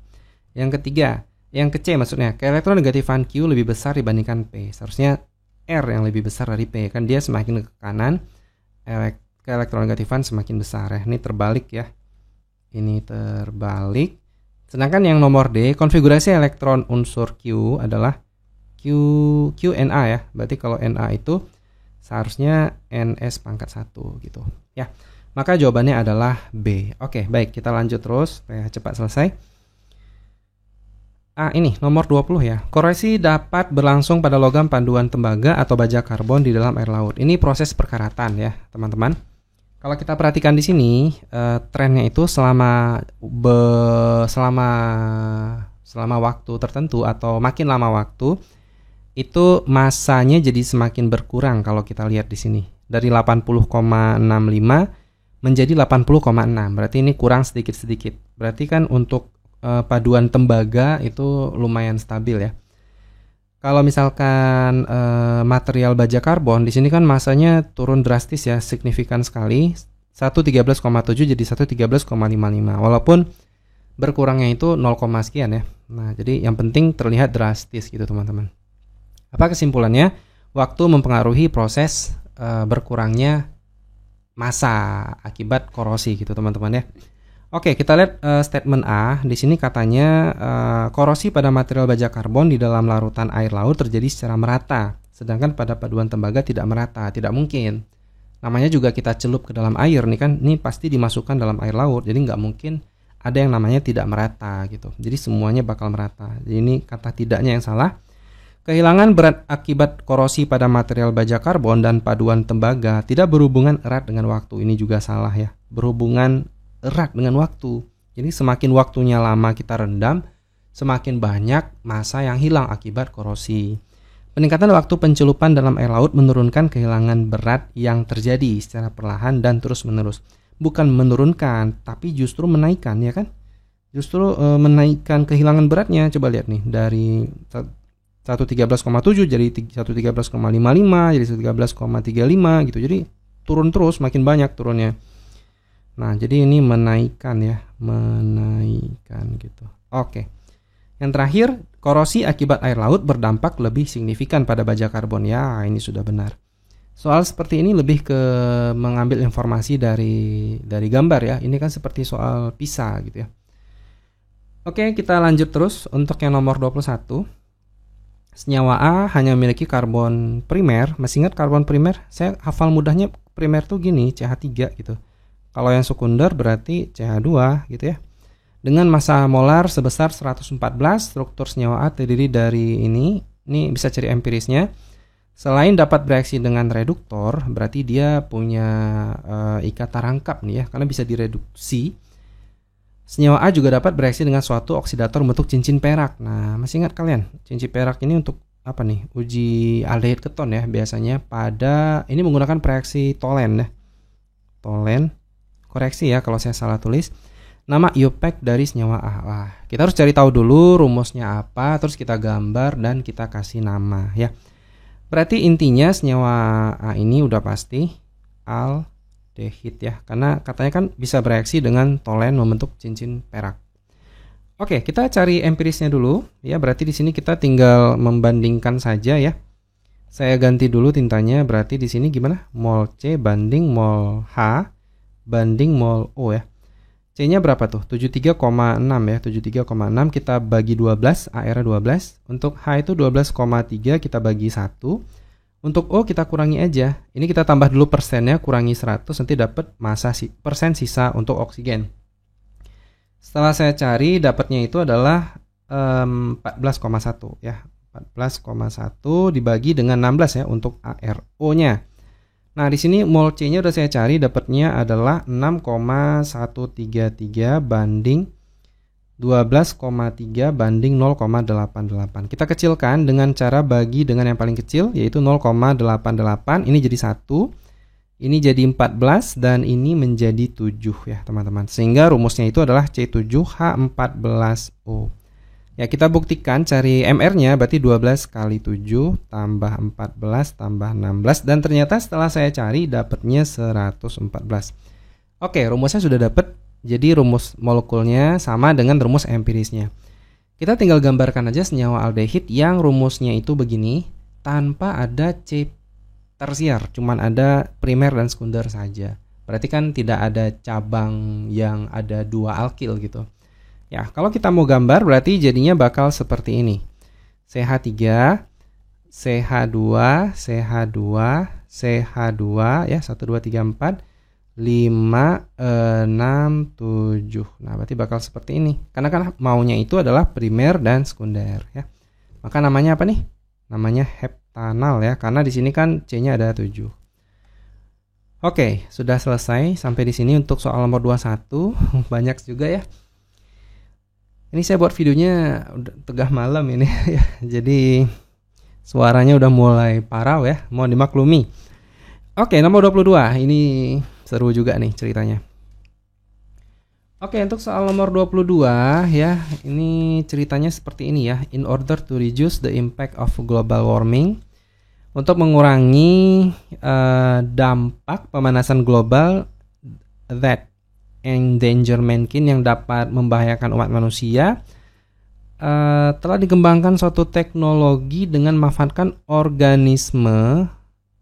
Yang ketiga, yang ke C maksudnya, keelektronegatifan Q lebih besar dibandingkan P. Seharusnya R yang lebih besar dari P, kan dia semakin ke kanan, keelektronegatifan semakin besar ya. Ini terbalik ya. Ini terbalik. Sedangkan yang nomor D, konfigurasi elektron unsur Q adalah QNA ya. Berarti kalau Na itu seharusnya Ns pangkat 1 gitu ya. Maka jawabannya adalah B. Oke, baik, kita lanjut terus supaya cepat selesai. Ini nomor 20 ya. Korozisi dapat berlangsung pada logam panduan tembaga atau baja karbon di dalam air laut. Ini proses perkaratan ya, teman-teman. Kalau kita perhatikan di sini, trennya itu selama waktu tertentu atau makin lama waktu, itu masanya jadi semakin berkurang kalau kita lihat di sini. Dari 80,65 menjadi 80,6. Berarti ini kurang sedikit-sedikit. Berarti kan untuk paduan tembaga itu lumayan stabil ya. Kalau misalkan material baja karbon di sini kan masanya turun drastis ya, signifikan sekali. 113,7 jadi 113,55. Walaupun berkurangnya itu 0, sekian ya. Nah, jadi yang penting terlihat drastis gitu, teman-teman. Apa kesimpulannya? Waktu mempengaruhi proses berkurangnya massa akibat korosi gitu, teman-teman ya. Oke, kita lihat statement A. Di sini katanya korosi pada material baja karbon di dalam larutan air laut terjadi secara merata, sedangkan pada paduan tembaga tidak merata. Tidak mungkin. Namanya juga kita celup ke dalam air nih kan, ini pasti dimasukkan dalam air laut. Jadi nggak mungkin ada yang namanya tidak merata gitu. Jadi semuanya bakal merata. Jadi ini kata tidaknya yang salah. Kehilangan berat akibat korosi pada material baja karbon dan paduan tembaga tidak berhubungan erat dengan waktu. Ini juga salah ya. Berhubungan erat dengan waktu. Jadi semakin waktunya lama kita rendam, semakin banyak massa yang hilang akibat korosi. Peningkatan waktu pencelupan dalam air laut menurunkan kehilangan berat yang terjadi secara perlahan dan terus-menerus. Bukan menurunkan, tapi justru menaikkan ya kan? Justru menaikkan kehilangan beratnya. Coba lihat nih, dari 113,7 jadi 113,55 jadi 113,35 gitu. Jadi turun terus, makin banyak turunnya. Nah, jadi ini menaikkan ya, menaikkan gitu. Oke. Yang terakhir, korosi akibat air laut berdampak lebih signifikan pada baja karbon. Ya, ini sudah benar. Soal seperti ini lebih ke mengambil informasi dari gambar ya. Ini kan seperti soal PISA gitu ya. Oke, kita lanjut terus untuk yang nomor 21. Senyawa A hanya memiliki karbon primer. Masih ingat karbon primer? Saya hafal mudahnya primer tuh gini, CH3 gitu. Kalau yang sekunder berarti CH2 gitu ya. Dengan massa molar sebesar 114, struktur senyawa A terdiri dari ini bisa cari empirisnya. Selain dapat bereaksi dengan reduktor, berarti dia punya ikatan rangkap nih ya, karena bisa direduksi. Senyawa A juga dapat bereaksi dengan suatu oksidator bentuk cincin perak. Nah, masih ingat kalian? Cincin perak ini untuk apa nih? Uji aldehid keton ya, biasanya pada ini menggunakan reaksi Tolen ya. Tolen. Koreksi ya kalau saya salah tulis. Nama IUPAC dari senyawa A. Wah, kita harus cari tahu dulu rumusnya apa, terus kita gambar dan kita kasih nama ya. Berarti intinya senyawa A ini udah pasti aldehid ya, karena katanya kan bisa bereaksi dengan tolen membentuk cincin perak. Oke, kita cari empirisnya dulu ya. Berarti di sini kita tinggal membandingkan saja ya. Saya ganti dulu tintanya. Berarti di sini gimana? Mol C banding mol H banding mol O ya. C-nya berapa tuh? 73,6 ya. 73,6 kita bagi 12, AR-nya 12. Untuk H itu 12,3 kita bagi 1. Untuk O kita kurangi aja. Ini kita tambah dulu persennya, kurangi 100, nanti dapat massa persen sisa untuk oksigen. Setelah saya cari, dapatnya itu adalah 14,1 ya. 14,1 dibagi dengan 16 ya untuk ARO-nya. Nah, di sini mol C-nya udah saya cari, dapatnya adalah 6,133 banding 12,3 banding 0,88. Kita kecilkan dengan cara bagi dengan yang paling kecil, yaitu 0,88. Ini jadi 1, ini jadi 14, dan ini menjadi 7 ya teman-teman. Sehingga rumusnya itu adalah C7H14O. Ya, kita buktikan, cari MR-nya, berarti 12 kali 7 tambah 14 tambah 16. Dan ternyata setelah saya cari, dapatnya 114. Oke, rumusnya sudah dapat. Jadi rumus molekulnya sama dengan rumus empirisnya. Kita tinggal gambarkan aja senyawa aldehid yang rumusnya itu begini, tanpa ada C tersier, cuman ada primer dan sekunder saja. Berarti kan tidak ada cabang yang ada 2 alkil gitu. Ya, kalau kita mau gambar berarti jadinya bakal seperti ini. CH3, CH2, CH2, CH2 ya, 1 2 3 4 5, 6, 7. Nah, berarti bakal seperti ini. Karena kan maunya itu adalah primer dan sekunder ya. Maka namanya apa nih? Namanya heptanal ya, karena di sini kan C-nya ada 7. Oke, sudah selesai sampai di sini untuk soal nomor 21. Banyak juga ya. Ini saya buat videonya udah tengah malam ini ya. Jadi suaranya udah mulai parau ya, mohon dimaklumi. Oke, nomor 22. Ini seru juga nih ceritanya. Oke, untuk soal nomor 22 ya, ini ceritanya seperti ini ya. In order to reduce the impact of global warming, untuk mengurangi dampak pemanasan global that endanger mankind, yang dapat membahayakan umat manusia, telah dikembangkan suatu teknologi dengan memanfaatkan organisme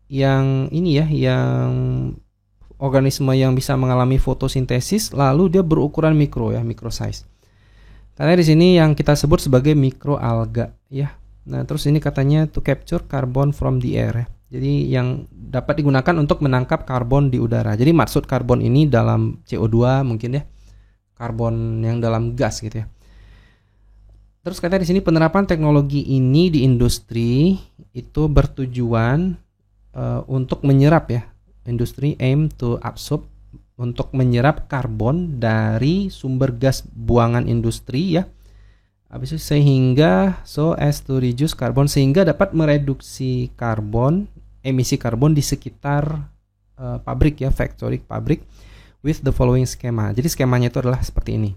yang ini ya, yang organisme yang bisa mengalami fotosintesis, lalu dia berukuran mikro ya, micro size. Karena di sini yang kita sebut sebagai mikroalga ya. Nah, terus ini katanya to capture carbon from the air ya. Jadi yang dapat digunakan untuk menangkap karbon di udara. Jadi maksud karbon ini dalam CO2 mungkin ya. Karbon yang dalam gas gitu ya. Terus katanya di sini penerapan teknologi ini di industri itu bertujuan untuk menyerap ya. Industri aim to absorb, untuk menyerap karbon dari sumber gas buangan industri ya. Habis itu sehingga so as to reduce carbon, sehingga dapat mereduksi karbon, emisi karbon di sekitar pabrik ya, factory pabrik, with the following skema. Jadi skemanya itu adalah seperti ini.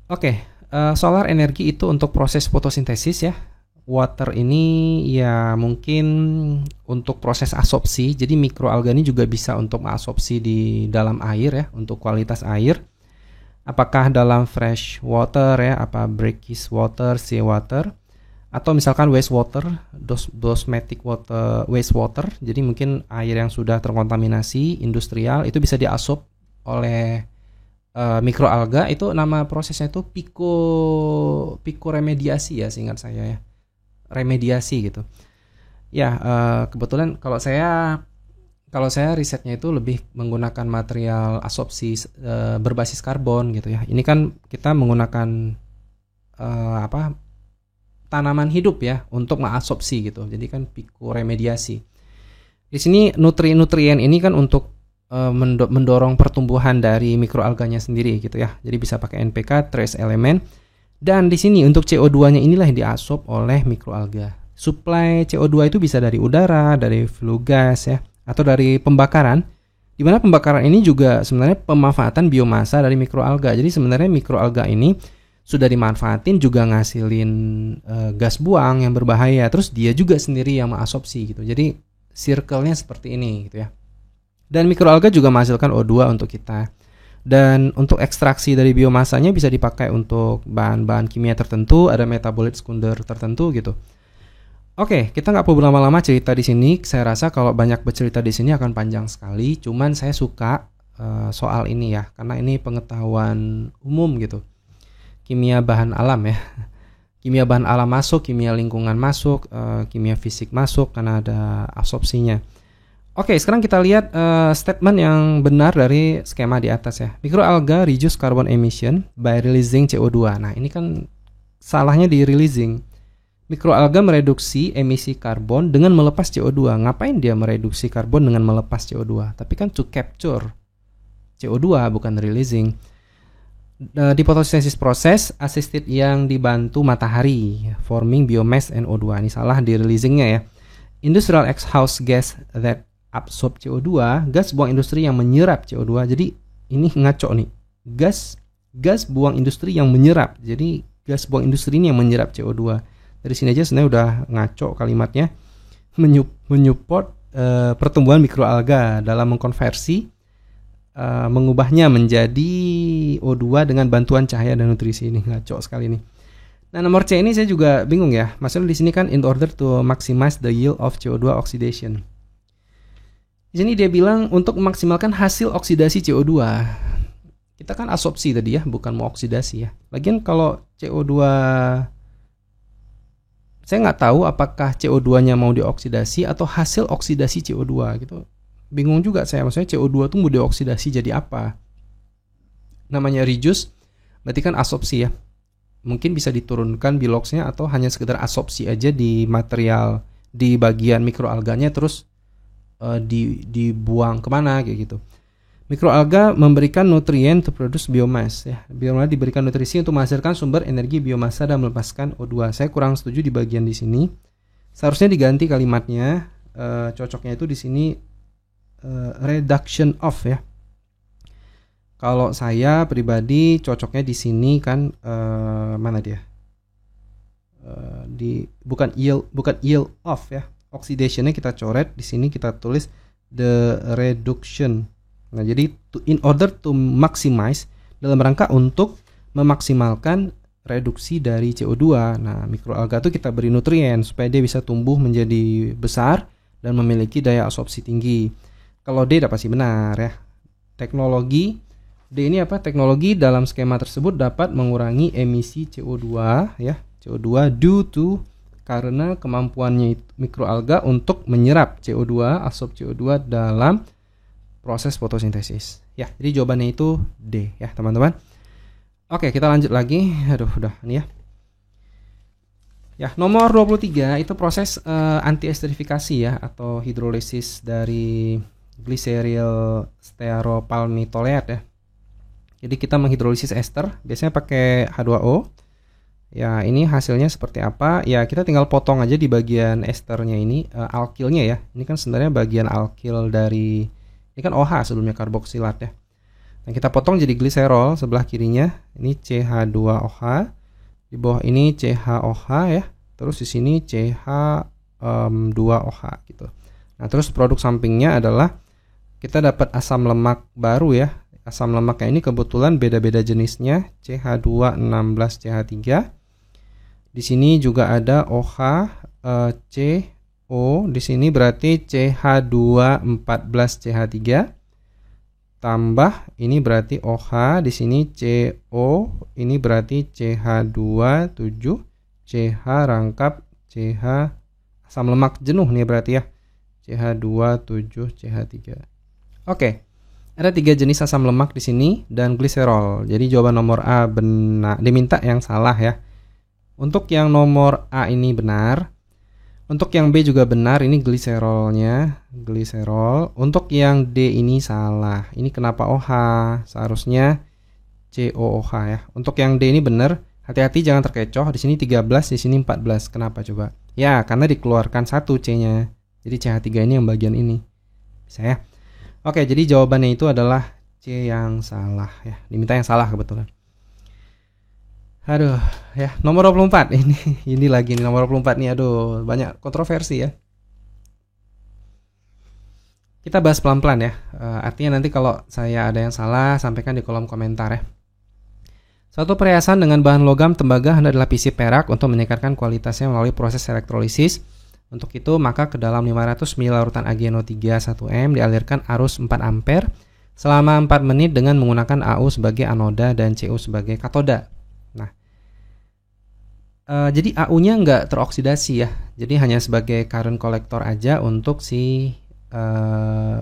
Oke, solar energi itu untuk proses fotosintesis ya. Water ini ya mungkin untuk proses absorpsi. Jadi mikroalga ini juga bisa untuk absorpsi di dalam air ya, untuk kualitas air. Apakah dalam fresh water ya, apa brackish water, sea water, atau misalkan wastewater, dosmetic water, wastewater. Jadi mungkin air yang sudah terkontaminasi industrial itu bisa diabsorb oleh mikroalga. Itu nama prosesnya itu pikoremediasi ya, seingat saya ya. Remediasi gitu. Ya, kebetulan kalau saya risetnya itu lebih menggunakan material absorpsi berbasis karbon gitu ya. Ini kan kita menggunakan tanaman hidup ya untuk mengabsorpsi gitu. Jadi kan pikoremediasi. Di sini nutrien ini kan untuk mendorong pertumbuhan dari mikroalganya sendiri gitu ya. Jadi bisa pakai NPK, trace element. Dan di sini untuk CO2-nya inilah yang diabsorb oleh mikroalga. Suplai CO2 itu bisa dari udara, dari flue gas ya, atau dari pembakaran. Di mana pembakaran ini juga sebenarnya pemanfaatan biomasa dari mikroalga. Jadi sebenarnya mikroalga ini sudah dimanfaatin juga ngasilin gas buang yang berbahaya. Terus dia juga sendiri yang mengabsorpsi gitu. Jadi circle-nya seperti ini gitu ya. Dan mikroalga juga menghasilkan O2 untuk kita. Dan untuk ekstraksi dari biomasanya bisa dipakai untuk bahan-bahan kimia tertentu, ada metabolit sekunder tertentu gitu. Oke, kita nggak perlu lama-lama cerita di sini. Saya rasa kalau banyak bercerita di sini akan panjang sekali. Cuman saya suka soal ini ya, karena ini pengetahuan umum gitu. Kimia bahan alam ya. Kimia bahan alam masuk, kimia lingkungan masuk, kimia fisik masuk karena ada absorpsinya. Oke, sekarang kita lihat statement yang benar dari skema di atas ya. Mikroalga reduce carbon emission by releasing CO2. Nah, ini kan salahnya di releasing. Mikroalga mereduksi emisi karbon dengan melepas CO2. Ngapain dia mereduksi karbon dengan melepas CO2? Tapi kan to capture CO2 bukan releasing. Di photosynthesis proses assisted yang dibantu matahari forming biomass NO2. Ini salah di releasingnya ya. Industrial exhaust gas that absorb CO2, gas buang industri yang menyerap CO2. Jadi ini ngaco nih. Gas buang industri yang menyerap. Jadi gas buang industri ini yang menyerap CO2. Dari sini aja sebenarnya udah ngaco kalimatnya. Menyupport pertumbuhan mikroalga dalam mengkonversi mengubahnya menjadi O2 dengan bantuan cahaya dan nutrisi. Ini ngaco sekali nih. Nah, nomor C ini saya juga bingung ya. Maksudnya di sini kan in order to maximize the yield of CO2 oxidation. Di sini dia bilang untuk memaksimalkan hasil oksidasi CO2. Kita kan absorpsi tadi ya, bukan mau oksidasi ya. Lagian kalau CO2, saya nggak tahu apakah CO2-nya mau dioksidasi atau hasil oksidasi CO2 gitu. Bingung juga saya, maksudnya CO2 tuh mau dioksidasi jadi apa? Namanya reduce, berarti kan absorpsi ya. Mungkin bisa diturunkan biloxnya atau hanya sekedar absorpsi aja di material di bagian mikroalganya terus dibuang kemana kayak gitu. Mikroalga memberikan nutrien to produce biomass ya. Biomass diberikan nutrisi untuk menghasilkan sumber energi biomasa dan melepaskan O2. Saya kurang setuju di bagian di sini. Seharusnya diganti kalimatnya. Cocoknya itu di sini reduction of ya. Kalau saya pribadi cocoknya di sini kan mana dia? Bukan yield of ya. Oxidationnya kita coret, di sini kita tulis the reduction. Nah, jadi in order to maximize, dalam rangka untuk memaksimalkan reduksi dari CO2. Nah, mikroalga itu kita beri nutrien supaya dia bisa tumbuh menjadi besar dan memiliki daya absorpsi tinggi. Kalau D dapat pasti benar ya. Teknologi D ini apa? Teknologi dalam skema tersebut dapat mengurangi emisi CO2 ya. CO2 due to karena kemampuannya mikroalga untuk menyerap CO2, absorb CO2 dalam proses fotosintesis. Ya, jadi jawabannya itu D ya, teman-teman. Oke, kita lanjut lagi. Aduh, udah nih ya. Ya, nomor 23 itu proses anti-esterifikasi ya atau hidrolisis dari glyceryl stearopalmitoleat ya. Jadi kita menghidrolisis ester, biasanya pakai H2O. Ya, ini hasilnya seperti apa? Ya, kita tinggal potong aja di bagian esternya ini, alkilnya ya. Ini kan sebenarnya bagian alkil dari, ini kan OH sebelumnya karboksilat ya. Nah, kita potong jadi gliserol sebelah kirinya. Ini CH2OH. Di bawah ini CHOH ya. Terus di sini CH2OH gitu. Nah, terus produk sampingnya adalah kita dapat asam lemak baru ya. Asam lemaknya ini kebetulan beda-beda jenisnya, CH216CH3. Di sini juga ada OH, CO, di sini berarti CH214CH3 tambah ini berarti OH, di sini CO, ini berarti CH27CH rangkap CH asam lemak jenuh nih berarti ya. CH27CH3. Oke. Ada 3 jenis asam lemak di sini dan gliserol. Jadi jawaban nomor A benar, diminta yang salah ya. Untuk yang nomor A ini benar. Untuk yang B juga benar, ini gliserolnya, gliserol. Untuk yang D ini salah. Ini kenapa OH? Seharusnya COOH ya. Untuk yang D ini benar. Hati-hati jangan terkecoh. Di sini 13, di sini 14. Kenapa coba? Ya, karena dikeluarkan 1 C-nya. Jadi CH3 ini yang bagian ini. Bisa ya? Oke, jadi jawabannya itu adalah C yang salah ya. Diminta yang salah kebetulan. Aduh, ya, nomor 24 ini lagi nih nomor 24 nih, aduh, banyak kontroversi ya. Kita bahas pelan-pelan ya. Artinya nanti kalau saya ada yang salah, sampaikan di kolom komentar ya. Suatu perhiasan dengan bahan logam tembaga hendak dilapisi perak untuk meningkatkan kualitasnya melalui proses elektrolisis. Untuk itu, maka ke dalam 500 ml larutan AgNO3 1M dialirkan arus 4 ampere selama 4 menit dengan menggunakan AU sebagai anoda dan CU sebagai katoda. Nah, jadi AU-nya nggak teroksidasi ya. Jadi hanya sebagai current collector aja untuk si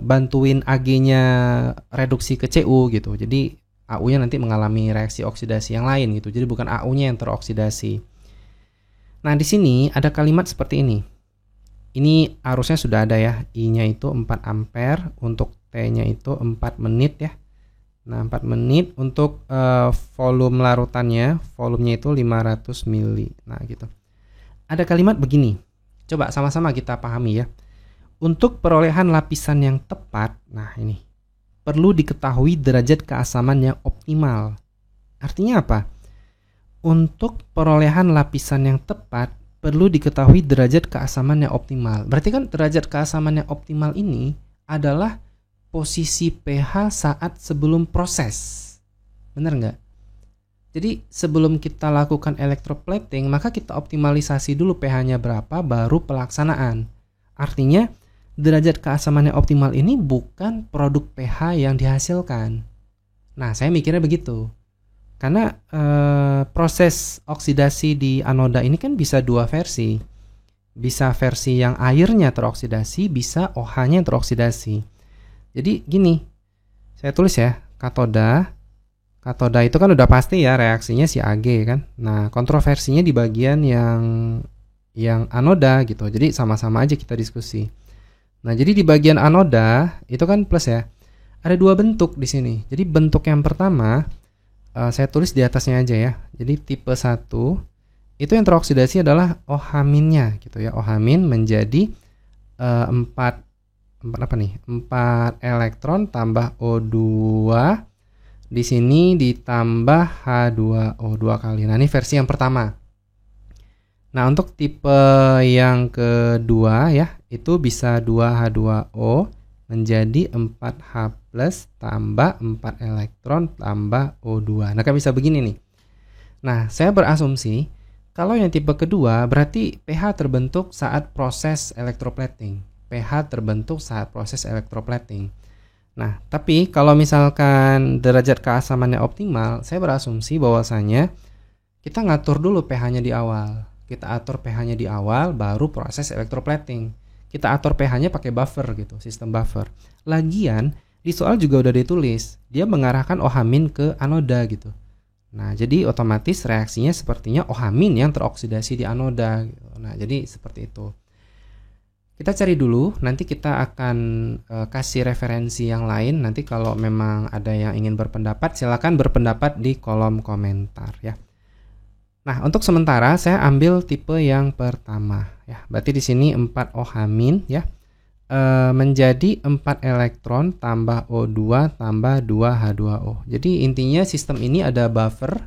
bantuin Ag-nya reduksi ke Cu gitu. Jadi AU-nya nanti mengalami reaksi oksidasi yang lain gitu. Jadi bukan AU-nya yang teroksidasi. Nah, di sini ada kalimat seperti ini. Ini arusnya sudah ada ya. I-nya itu 4 ampere, untuk T-nya itu 4 menit ya. Nah, 4 menit untuk volume larutannya, volumenya itu 500 mili. Nah, gitu. Ada kalimat begini. Coba sama-sama kita pahami ya. Untuk perolehan lapisan yang tepat, nah ini, perlu diketahui derajat keasaman yang optimal. Artinya apa? Untuk perolehan lapisan yang tepat, perlu diketahui derajat keasaman yang optimal. Berarti kan derajat keasaman yang optimal ini adalah posisi pH saat sebelum proses. Benar nggak? Jadi sebelum kita lakukan electroplating, maka kita optimalisasi dulu pH-nya berapa, baru pelaksanaan. Artinya, derajat keasaman yang optimal ini bukan produk pH yang dihasilkan. Nah, saya mikirnya begitu. Karena proses oksidasi di anoda ini kan bisa dua versi. Bisa versi yang airnya teroksidasi, bisa OH-nya teroksidasi. Jadi gini, saya tulis ya, katoda. Katoda itu kan udah pasti ya reaksinya si Ag kan. Nah, kontroversinya di bagian yang anoda gitu. Jadi sama-sama aja kita diskusi. Nah, jadi di bagian anoda itu kan plus ya. Ada dua bentuk di sini. Jadi bentuk yang pertama saya tulis di atasnya aja ya. Jadi tipe 1 itu yang teroksidasi adalah OH-nya gitu ya. OH- menjadi 4 elektron tambah O2. Di sini ditambah H2O2 kali. Nah, ini versi yang pertama. Nah, untuk tipe yang kedua ya, itu bisa 2H2O menjadi 4H plus tambah 4 elektron tambah O2. Nah, kan bisa begini nih. Nah, saya berasumsi kalau yang tipe kedua berarti pH terbentuk saat proses electroplating. pH terbentuk saat proses electroplating. Nah, tapi kalau misalkan derajat keasamannya optimal, saya berasumsi bahwasanya kita ngatur dulu pH-nya di awal. Kita atur pH-nya di awal, baru proses electroplating. Kita atur pH-nya pakai buffer gitu, sistem buffer. Lagian, di soal juga udah ditulis, dia mengarahkan OH- ke anoda gitu. Nah, jadi otomatis reaksinya sepertinya OH- yang teroksidasi di anoda gitu. Nah, jadi seperti itu. Kita cari dulu, nanti kita akan kasih referensi yang lain. Nanti kalau memang ada yang ingin berpendapat, silakan berpendapat di kolom komentar ya. Nah, untuk sementara saya ambil tipe yang pertama ya. Berarti di sini 4 OH- ya. Menjadi 4 elektron tambah O2 tambah 2H2O. Jadi intinya sistem ini ada buffer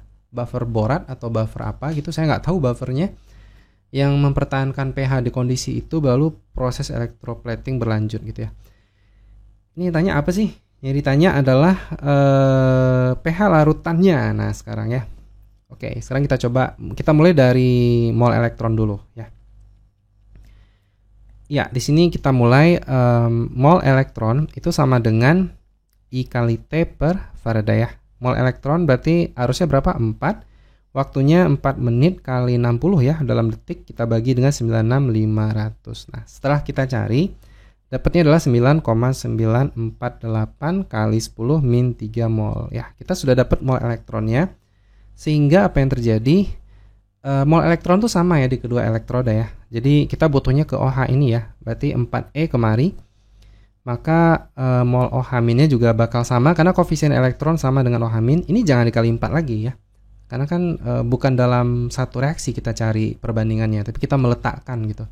borat atau buffer apa gitu, saya nggak tahu buffernya, yang mempertahankan pH di kondisi itu, baru proses electroplating berlanjut gitu ya. Ini tanya apa sih? Yang ditanya adalah pH larutannya. Nah, sekarang ya. Oke, sekarang kita mulai dari mol elektron dulu ya. Ya, di sini kita mulai mol elektron itu sama dengan I kali T per Faraday ya. Mol elektron berarti arusnya berapa? 4. Waktunya 4 menit kali 60 ya, dalam detik kita bagi dengan 96.500. Nah, setelah kita cari, dapatnya adalah 9,948 kali 10 min 3 mol. Ya, kita sudah dapat mol elektronnya. Sehingga apa yang terjadi, mol elektron tuh sama ya di kedua elektroda ya. Jadi kita butuhnya ke OH ini ya, berarti 4E kemari. Maka mol OH-nya juga bakal sama karena koefisien elektron sama dengan OH-. Ini jangan dikali 4 lagi ya. Karena kan bukan dalam satu reaksi kita cari perbandingannya, tapi kita meletakkan gitu.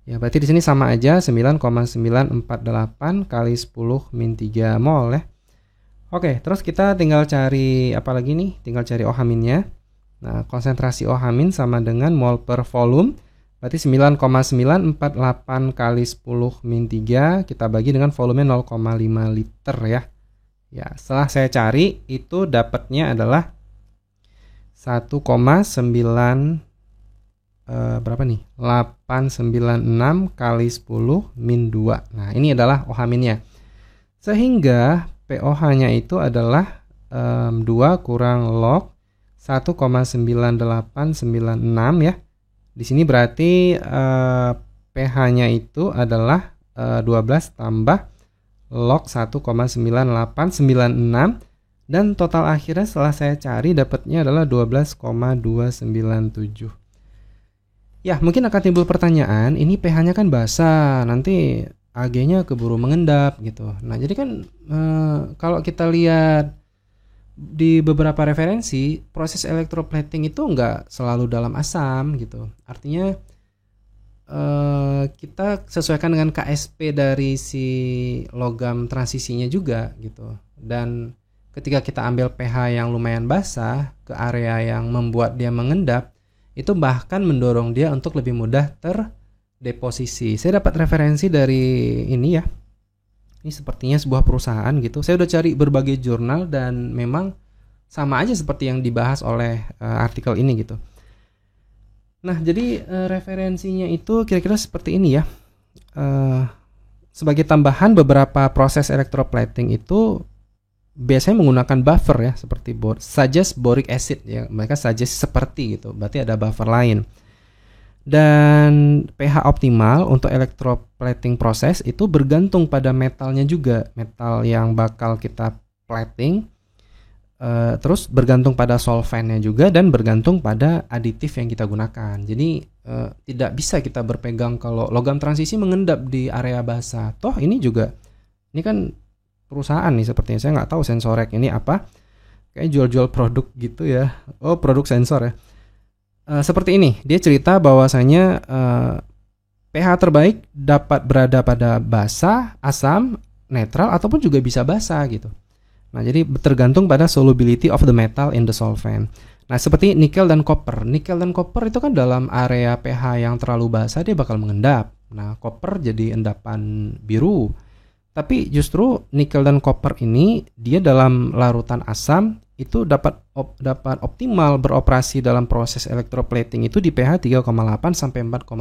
Ya, berarti di sini sama aja 9,948 kali 10 min 3 mol ya. Oke, terus kita tinggal cari apa lagi nih? Tinggal cari OH-nya. Nah, konsentrasi OH- sama dengan mol per volume Berarti 9,948 kali 10 min 3 kita bagi dengan volume 0,5 liter ya. Ya, setelah saya cari itu dapatnya adalah 1,9 berapa nih? 896 kali 10 min 2. Nah, ini adalah OH-nya. Sehingga pOH-nya itu adalah 2 kurang log 1,9896 ya. Di sini berarti pH-nya itu adalah 12 tambah log 1,9896 dan total akhirnya setelah saya cari dapatnya adalah 12,297. Ya, mungkin akan timbul pertanyaan, ini pH-nya kan basa, nanti Ag-nya keburu mengendap gitu. Nah, jadi kan kalau kita lihat di beberapa referensi, proses electroplating itu nggak selalu dalam asam gitu. Artinya kita sesuaikan dengan KSP dari si logam transisinya juga gitu. Dan ketika kita ambil pH yang lumayan basah ke area yang membuat dia mengendap, itu bahkan mendorong dia untuk lebih mudah terdeposisi. Saya dapat referensi dari ini ya. Ini sepertinya sebuah perusahaan gitu. Saya udah cari berbagai jurnal dan memang sama aja seperti yang dibahas oleh artikel ini gitu. Nah, jadi referensinya itu kira-kira seperti ini ya. Sebagai tambahan, beberapa proses electroplating itu biasanya menggunakan buffer ya, seperti suggest boric acid ya. Mereka suggest seperti gitu. Berarti ada buffer lain. Dan pH optimal untuk electroplating proses itu bergantung pada metalnya juga. Metal yang bakal kita plating, terus bergantung pada solventnya juga, dan bergantung pada aditif yang kita gunakan. Jadi tidak bisa kita berpegang kalau logam transisi mengendap di area basah. Toh ini juga, ini kan perusahaan nih sepertinya, saya nggak tahu Sensorek ini apa, kayak jual-jual produk gitu ya. Oh, produk sensor ya. Seperti ini, dia cerita bahwasanya pH terbaik dapat berada pada basah, asam, netral, ataupun juga bisa basah gitu. Nah, jadi tergantung pada solubility of the metal in the solvent. Nah, seperti nikel dan koper. Nikel dan koper itu kan dalam area pH yang terlalu basah dia bakal mengendap. Nah, koper jadi endapan biru. Tapi justru nikel dan koper ini dia dalam larutan asam itu dapat optimal beroperasi dalam proses electroplating itu di pH 3,8 sampai 4,2.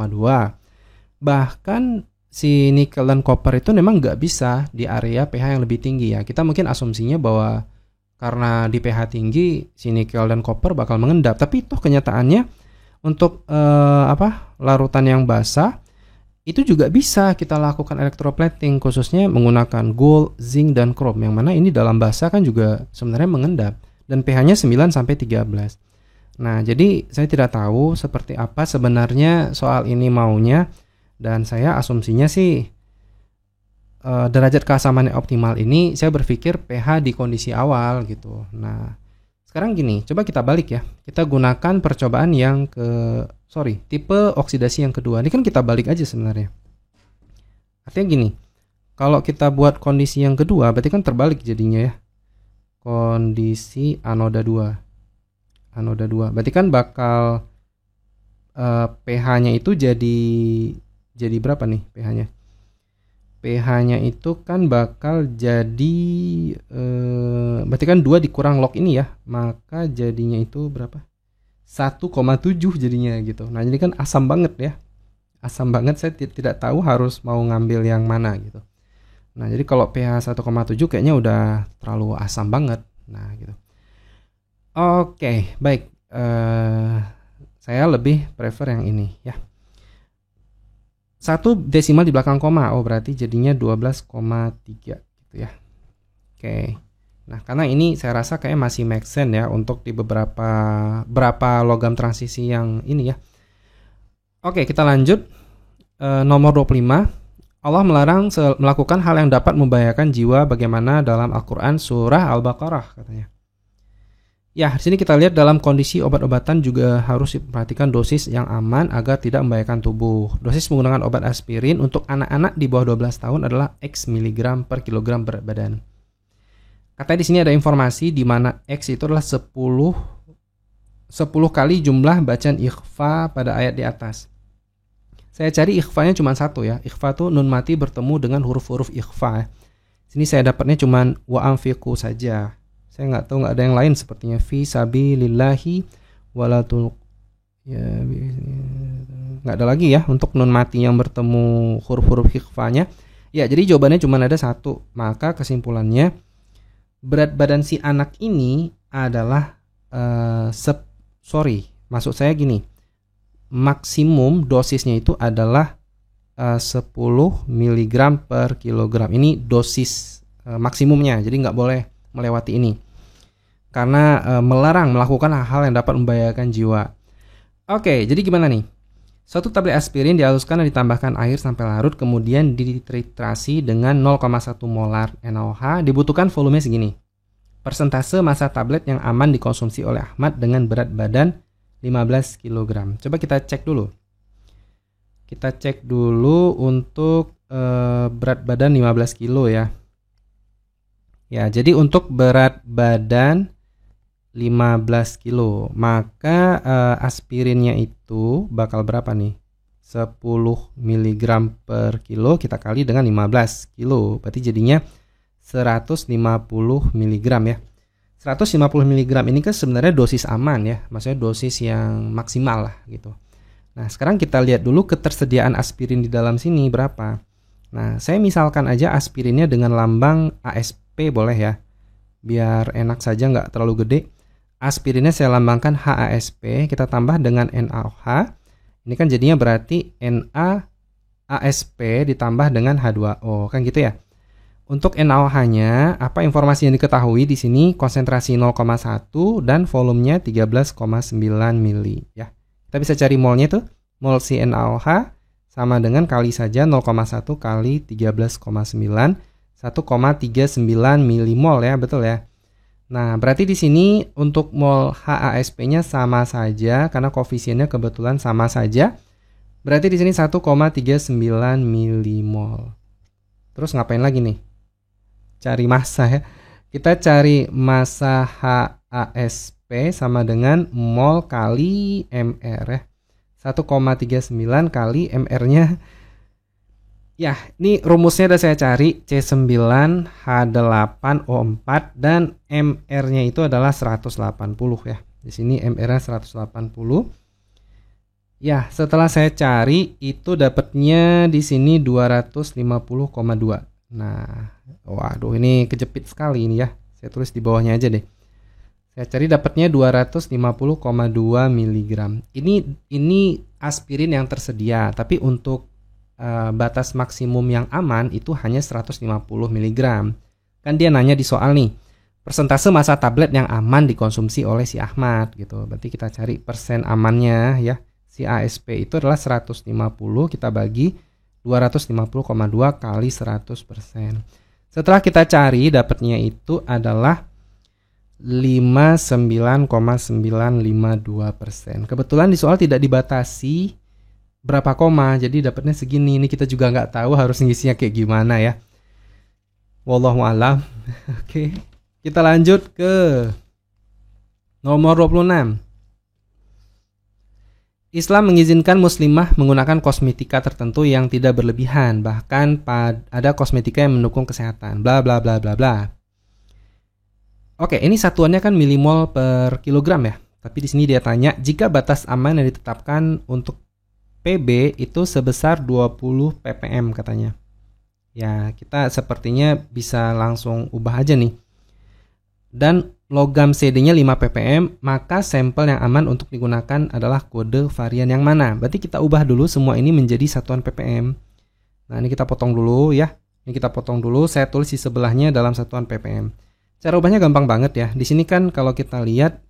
Bahkan si nikel dan koper itu memang nggak bisa di area pH yang lebih tinggi ya. Kita mungkin asumsinya bahwa karena di pH tinggi si nikel dan koper bakal mengendap. Tapi itu kenyataannya untuk larutan yang basah itu juga bisa kita lakukan electroplating, khususnya menggunakan gold, zinc, dan chrome, yang mana ini dalam basah kan juga sebenarnya mengendap dan pH-nya 9 sampai 13. Nah, jadi saya tidak tahu seperti apa sebenarnya soal ini maunya. Dan saya asumsinya sih derajat keasaman yang optimal ini saya berpikir pH di kondisi awal gitu. Nah, sekarang gini, coba kita balik ya. Kita gunakan percobaan yang tipe oksidasi yang kedua. Ini kan kita balik aja sebenarnya. Artinya gini, kalau kita buat kondisi yang kedua berarti kan terbalik jadinya ya. Kondisi anoda 2. Anoda 2. Berarti kan bakal pH-nya itu jadi berapa nih pH-nya? pH-nya itu kan bakal jadi berarti kan 2 dikurang log ini ya, maka jadinya itu berapa? 1,7 jadinya gitu. Nah, jadi kan asam banget ya. Asam banget, saya tidak tahu harus mau ngambil yang mana gitu. Nah, jadi kalau pH 1,7 kayaknya udah terlalu asam banget. Nah, gitu. Oke, baik. Saya lebih prefer yang ini ya. 1 desimal di belakang koma. Oh, berarti jadinya 12,3 gitu ya. Oke. Nah, karena ini saya rasa kayak masih make sense ya untuk di berapa logam transisi yang ini ya. Oke, kita lanjut. Nomor 25. Allah melarang melakukan hal yang dapat membahayakan jiwa bagaimana dalam Al-Qur'an surah Al-Baqarah katanya. Ya, di sini kita lihat dalam kondisi obat-obatan juga harus diperhatikan dosis yang aman agar tidak membahayakan tubuh. Dosis menggunakan obat aspirin untuk anak-anak di bawah 12 tahun adalah X miligram per kilogram berat badan. Katanya di sini ada informasi di mana X itu adalah 10 kali jumlah bacaan ikhfa pada ayat di atas. Saya cari ikhfanya cuma satu ya. Ikhfa tuh nun mati bertemu dengan huruf-huruf ikhfa. Sini saya dapatnya cuma wa anfiqu saja. Saya nggak tahu, nggak ada yang lain sepertinya fi sabilillahi walatul, ya nggak ada lagi ya untuk nun mati yang bertemu huruf-huruf ikhfanya. Ya, jadi jawabannya cuma ada satu. Maka kesimpulannya berat badan si anak ini adalah maksud saya gini, maksimum dosisnya itu adalah 10 mg per kilogram. Ini dosis maksimumnya, jadi nggak boleh melewati ini karena melarang melakukan hal-hal yang dapat membahayakan jiwa. Oke, jadi gimana nih? Suatu tablet aspirin dihaluskan dan ditambahkan air sampai larut, kemudian dititrasi dengan 0,1 molar NaOH. Dibutuhkan volume segini. Persentase massa tablet yang aman dikonsumsi oleh Ahmad dengan berat badan 15 kg. Coba kita cek dulu. Kita cek dulu untuk berat badan 15 kg ya. Ya, jadi untuk berat badan 15 kilo, maka aspirinnya itu bakal berapa nih? 10 mg per kilo kita kali dengan 15 kilo, berarti jadinya 150 mg ya. 150 mg ini kan sebenarnya dosis aman ya, maksudnya dosis yang maksimal lah gitu. Nah, sekarang kita lihat dulu ketersediaan aspirin di dalam sini berapa. Nah, saya misalkan aja aspirinnya dengan lambang ASP boleh ya, biar enak saja, nggak terlalu gede. Aspirinnya saya lambangkan HASP, kita tambah dengan NaOH. Ini kan jadinya berarti NaASP ditambah dengan H2O, kan gitu ya. Untuk NaOH-nya, apa informasi yang diketahui di sini? Konsentrasi 0,1 dan volumenya 13,9 mili ya. Kita bisa cari molnya tuh. Mol si NaOH sama dengan kali saja 0,1 kali 13,9, 1,39 milimol ya, betul ya. Nah, berarti di sini untuk mol HASP-nya sama saja karena koefisiennya kebetulan sama saja. Berarti di sini 1,39 milimol. Terus ngapain lagi nih? Cari massa ya. Kita cari massa HASP sama dengan mol kali MR ya. 1,39 kali MR-nya. Ya, ini rumusnya udah saya cari, C9H8O4 dan MR-nya itu adalah 180 ya. Di sini MR-nya 180. Ya, setelah saya cari itu dapatnya di sini 250,2. Nah, waduh ini kejepit sekali ini ya. Saya tulis di bawahnya aja deh. Saya cari dapatnya 250,2 mg. Ini aspirin yang tersedia, tapi untuk batas maksimum yang aman itu hanya 150 mg. Kan dia nanya di soal nih, persentase massa tablet yang aman dikonsumsi oleh si Ahmad gitu. Berarti kita cari persen amannya ya. Si ASP itu adalah 150, kita bagi 250,2 kali 100%. Setelah kita cari dapatnya itu adalah 59,952%. Kebetulan di soal tidak dibatasi berapa koma, jadi dapatnya segini. Ini kita juga nggak tahu harus ngisinya kayak gimana ya. Wallahu a'lam. Oke, kita lanjut ke nomor 26. Islam mengizinkan muslimah menggunakan kosmetika tertentu yang tidak berlebihan, bahkan ada kosmetika yang mendukung kesehatan. Bla bla bla bla bla. Oke, ini satuannya kan milimol per kilogram ya. Tapi di sini dia tanya, jika batas aman yang ditetapkan untuk PB itu sebesar 20 ppm katanya. Ya, kita sepertinya bisa langsung ubah aja nih. Dan logam CD-nya 5 ppm, maka sampel yang aman untuk digunakan adalah kode varian yang mana? Berarti kita ubah dulu semua ini menjadi satuan ppm. Nah, ini kita potong dulu ya. Ini kita potong dulu, saya tulis di sebelahnya dalam satuan ppm. Cara ubahnya gampang banget ya. Di sini kan kalau kita lihat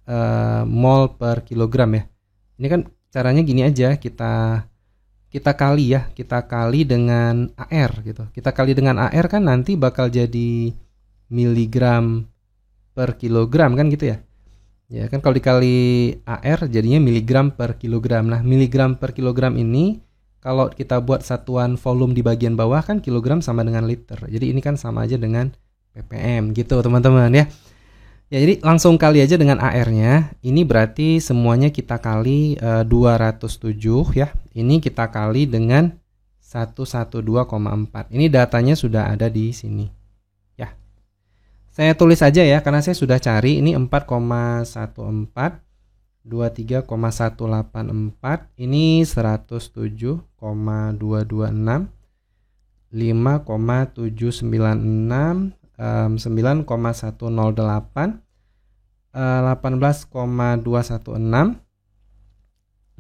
mol per kilogram ya. Ini kan caranya gini aja, kita kali ya, kita kali dengan AR gitu. Kita kali dengan AR kan nanti bakal jadi miligram per kilogram kan gitu ya. Ya kan kalau dikali AR jadinya miligram per kilogram. Nah, miligram per kilogram ini kalau kita buat satuan volume di bagian bawah kan kilogram sama dengan liter. Jadi ini kan sama aja dengan ppm gitu teman-teman ya. Ya, jadi langsung kali aja dengan AR-nya. Ini berarti semuanya kita kali 207 ya. Ini kita kali dengan 112,4. Ini datanya sudah ada di sini. Ya. Saya tulis aja ya karena saya sudah cari. Ini 4,14, 23,184. Ini 107,226, 5,796, 9,108, 18,216,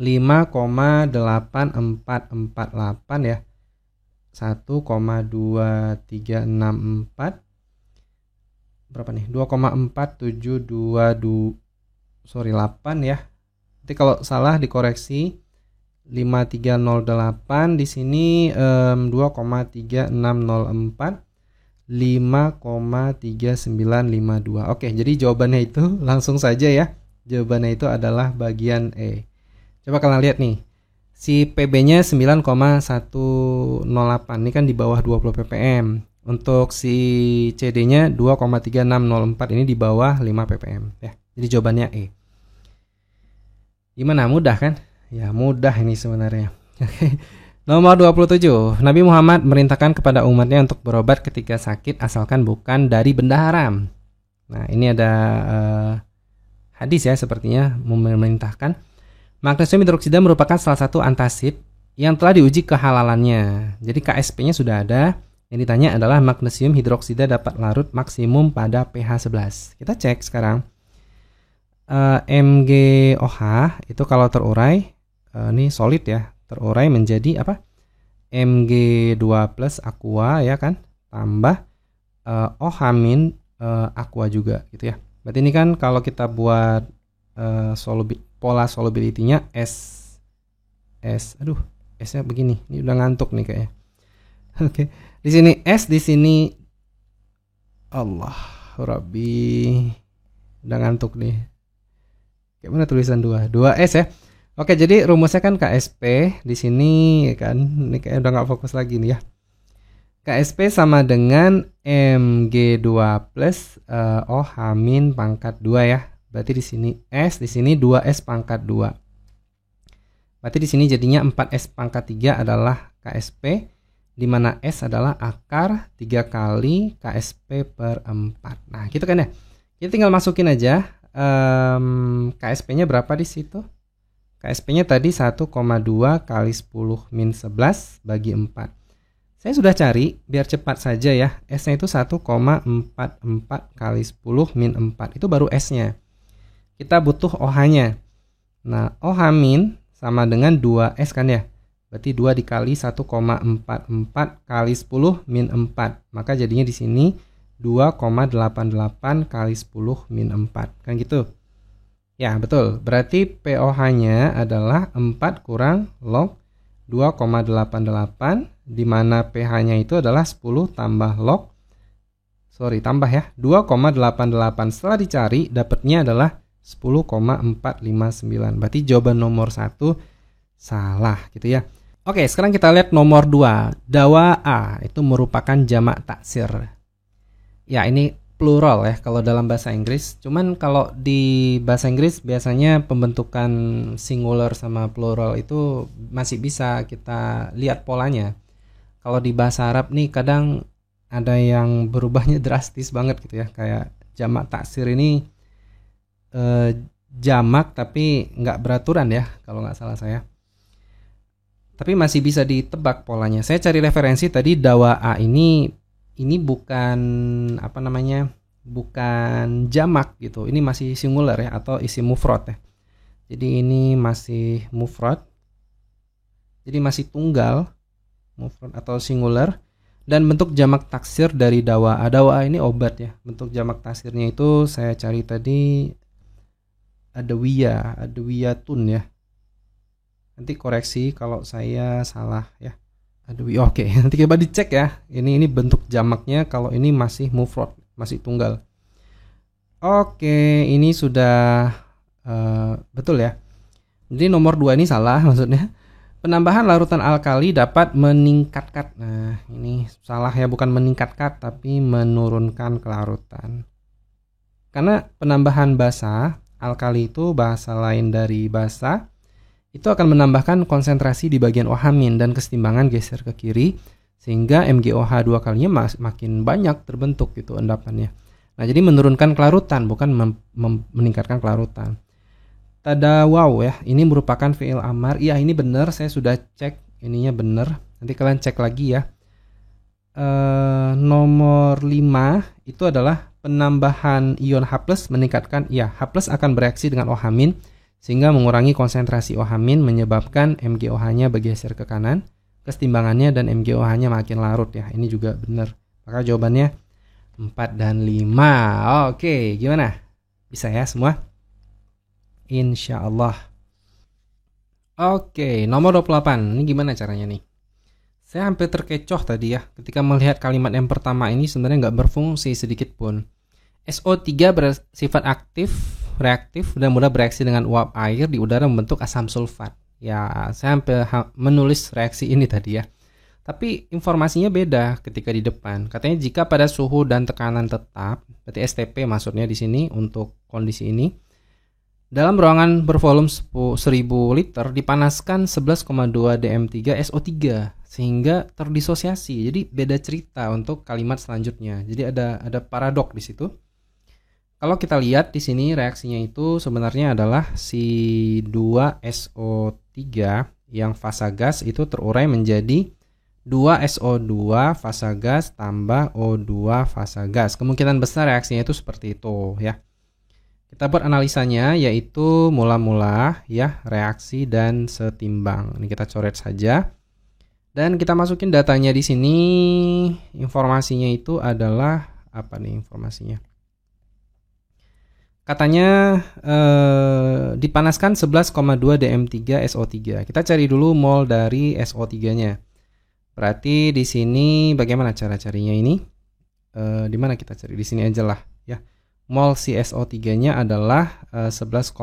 5,8448 ya, 1,2364, berapa nih, 2,4722, sorry 8 ya. Nanti kalau salah dikoreksi. 5308 di sini 2,3604, 5,3952. Oke, jadi jawabannya itu langsung saja ya. Jawabannya itu adalah bagian E. Coba kalian lihat nih. Si PB-nya 9,108. Ini kan di bawah 20 ppm. Untuk si CD-nya 2,3604, ini di bawah 5 ppm ya. Jadi jawabannya E. Gimana, mudah kan? Ya, mudah ini sebenarnya. Oke. Nomor 27. Nabi Muhammad merintahkan kepada umatnya untuk berobat ketika sakit asalkan bukan dari benda haram. Nah, ini ada hadis ya, sepertinya memerintahkan. Magnesium hidroksida merupakan salah satu antasid yang telah diuji kehalalannya. Jadi KSP-nya sudah ada. Yang ditanya adalah magnesium hidroksida dapat larut maksimum pada pH 11. Kita cek sekarang. MgOH itu kalau terurai, ini solid ya, terurai menjadi apa? Mg2 plus aqua ya kan, tambah OH- aqua juga gitu ya. Berarti ini kan kalau kita buat pola solubility-nya aduh, S-nya begini. Ini udah ngantuk nih kayaknya. Oke. Di sini S, di sini Allah Rabbi. Udah ngantuk nih. Kayak mana tulisan 2S ya. Oke, jadi rumusnya kan KSP di sini kan. Ini kayak udah nggak fokus lagi nih ya. KSP sama dengan Mg2 plus OH- pangkat 2 ya. Berarti di sini S, di sini 2S pangkat 2. Berarti di sini jadinya 4S pangkat 3 adalah KSP, di mana S adalah akar 3 kali KSP per 4. Nah, gitu kan ya. Kita tinggal masukin aja KSP-nya berapa di situ? KSP-nya tadi 1,2 kali 10-11 bagi 4. Saya sudah cari, biar cepat saja ya. S-nya itu 1,44 kali 10-4. Itu baru S-nya. Kita butuh OH-nya. Nah, OH- sama dengan 2S kan ya. Berarti 2 dikali 1,44 kali 10-4. Maka jadinya di sini 2,88 kali 10-4. Kan gitu. Ya, betul. Berarti POH-nya adalah 4 kurang log 2,88, di mana pH-nya itu adalah 10 tambah log, tambah ya, 2,88. Setelah dicari, dapatnya adalah 10,459. Berarti jawaban nomor 1 salah gitu ya. Oke, sekarang kita lihat nomor 2. Dawa A itu merupakan jamak taksir. Ya, ini plural ya kalau dalam bahasa Inggris. Cuman kalau di bahasa Inggris biasanya pembentukan singular sama plural itu masih bisa kita lihat polanya. Kalau di bahasa Arab nih kadang ada yang berubahnya drastis banget gitu ya. Kayak jamak taksir ini jamak tapi nggak beraturan ya kalau nggak salah saya. Tapi masih bisa ditebak polanya. Saya cari referensi tadi dawa A ini bukan bukan jamak gitu. Ini masih singular ya, atau isim mufrad ya. Jadi ini masih mufrad. Jadi masih tunggal, mufrad atau singular. Dan bentuk jamak taksir dari dawa A. Dawa A ini obat ya. Bentuk jamak taksirnya itu saya cari tadi adawiyatun ya. Nanti koreksi kalau saya salah ya. Oke, nanti coba dicek ya. Ini bentuk jamaknya, kalau ini masih mufrad, masih tunggal. Oke, ini sudah betul ya. Jadi nomor 2 ini salah maksudnya. Penambahan larutan alkali dapat meningkatkan. Nah, ini salah ya, bukan meningkatkan tapi menurunkan kelarutan. Karena penambahan basa, alkali itu bahasa lain dari basa, itu akan menambahkan konsentrasi di bagian OH- dan kesetimbangan geser ke kiri, sehingga MgOH 2 kalinya makin banyak terbentuk gitu endapannya. Nah, jadi menurunkan kelarutan, bukan meningkatkan kelarutan. Tada wow ya, ini merupakan fiil amar. Iya, ini benar, saya sudah cek, ininya benar. Nanti kalian cek lagi ya. Nomor 5 itu adalah penambahan ion H+ meningkatkan, ya, H+ akan bereaksi dengan OH- sehingga mengurangi konsentrasi OH- menyebabkan MgOH-nya bergeser ke kanan, kesetimbangannya dan MgOH-nya makin larut ya. Ini juga benar. Maka jawabannya 4 dan 5. Oke, gimana? Bisa ya semua? Insya Allah. Oke, nomor 28. Ini gimana caranya nih? Saya hampir terkecoh tadi ya, ketika melihat kalimat yang pertama ini sebenarnya nggak berfungsi sedikit pun. SO3 bersifat aktif, reaktif, dan mudah bereaksi dengan uap air di udara membentuk asam sulfat. Ya, saya hampir menulis reaksi ini tadi ya. Tapi informasinya beda ketika di depan. Katanya jika pada suhu dan tekanan tetap, berarti STP maksudnya di sini untuk kondisi ini, dalam ruangan bervolume 1000 liter dipanaskan 11,2 dm3 SO3 sehingga terdisosiasi. Jadi beda cerita untuk kalimat selanjutnya. Jadi ada paradok di situ. Kalau kita lihat di sini reaksinya itu sebenarnya adalah si 2SO3 yang fasa gas itu terurai menjadi 2SO2 fasa gas tambah O2 fasa gas. Kemungkinan besar reaksinya itu seperti itu ya. Kita buat analisanya yaitu mula-mula ya, reaksi dan setimbang. Ini kita coret saja. Dan kita masukin datanya di sini. Informasinya itu adalah apa nih informasinya? Katanya dipanaskan 11,2 dm3 SO3. Kita cari dulu mol dari SO3-nya. Berarti di sini bagaimana cara carinya ini? Di mana kita cari? Di sini aja lah ya. Mol si SO3-nya adalah 11,2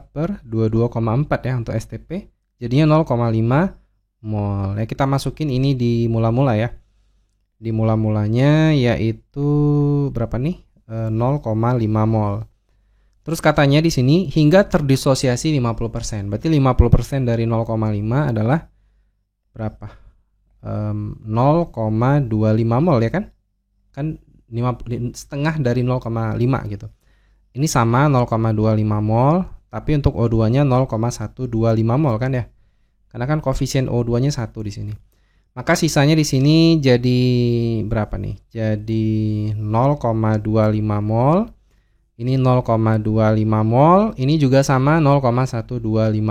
per 22,4 ya untuk STP. Jadinya 0,5 mol. Ya, kita masukin ini di mula-mula ya. Di mula-mulanya yaitu berapa nih? 0,5 mol. Terus katanya di sini hingga terdisosiasi 50%. Berarti 50% dari 0,5 adalah berapa? 0,25 mol ya kan? Kan setengah dari 0,5 gitu. Ini sama 0,25 mol, tapi untuk O2-nya 0,125 mol kan ya? Karena kan koefisien O2-nya 1 di sini. Maka sisanya di sini jadi berapa nih? Jadi 0,25 mol. Ini 0,25 mol, ini juga sama 0,125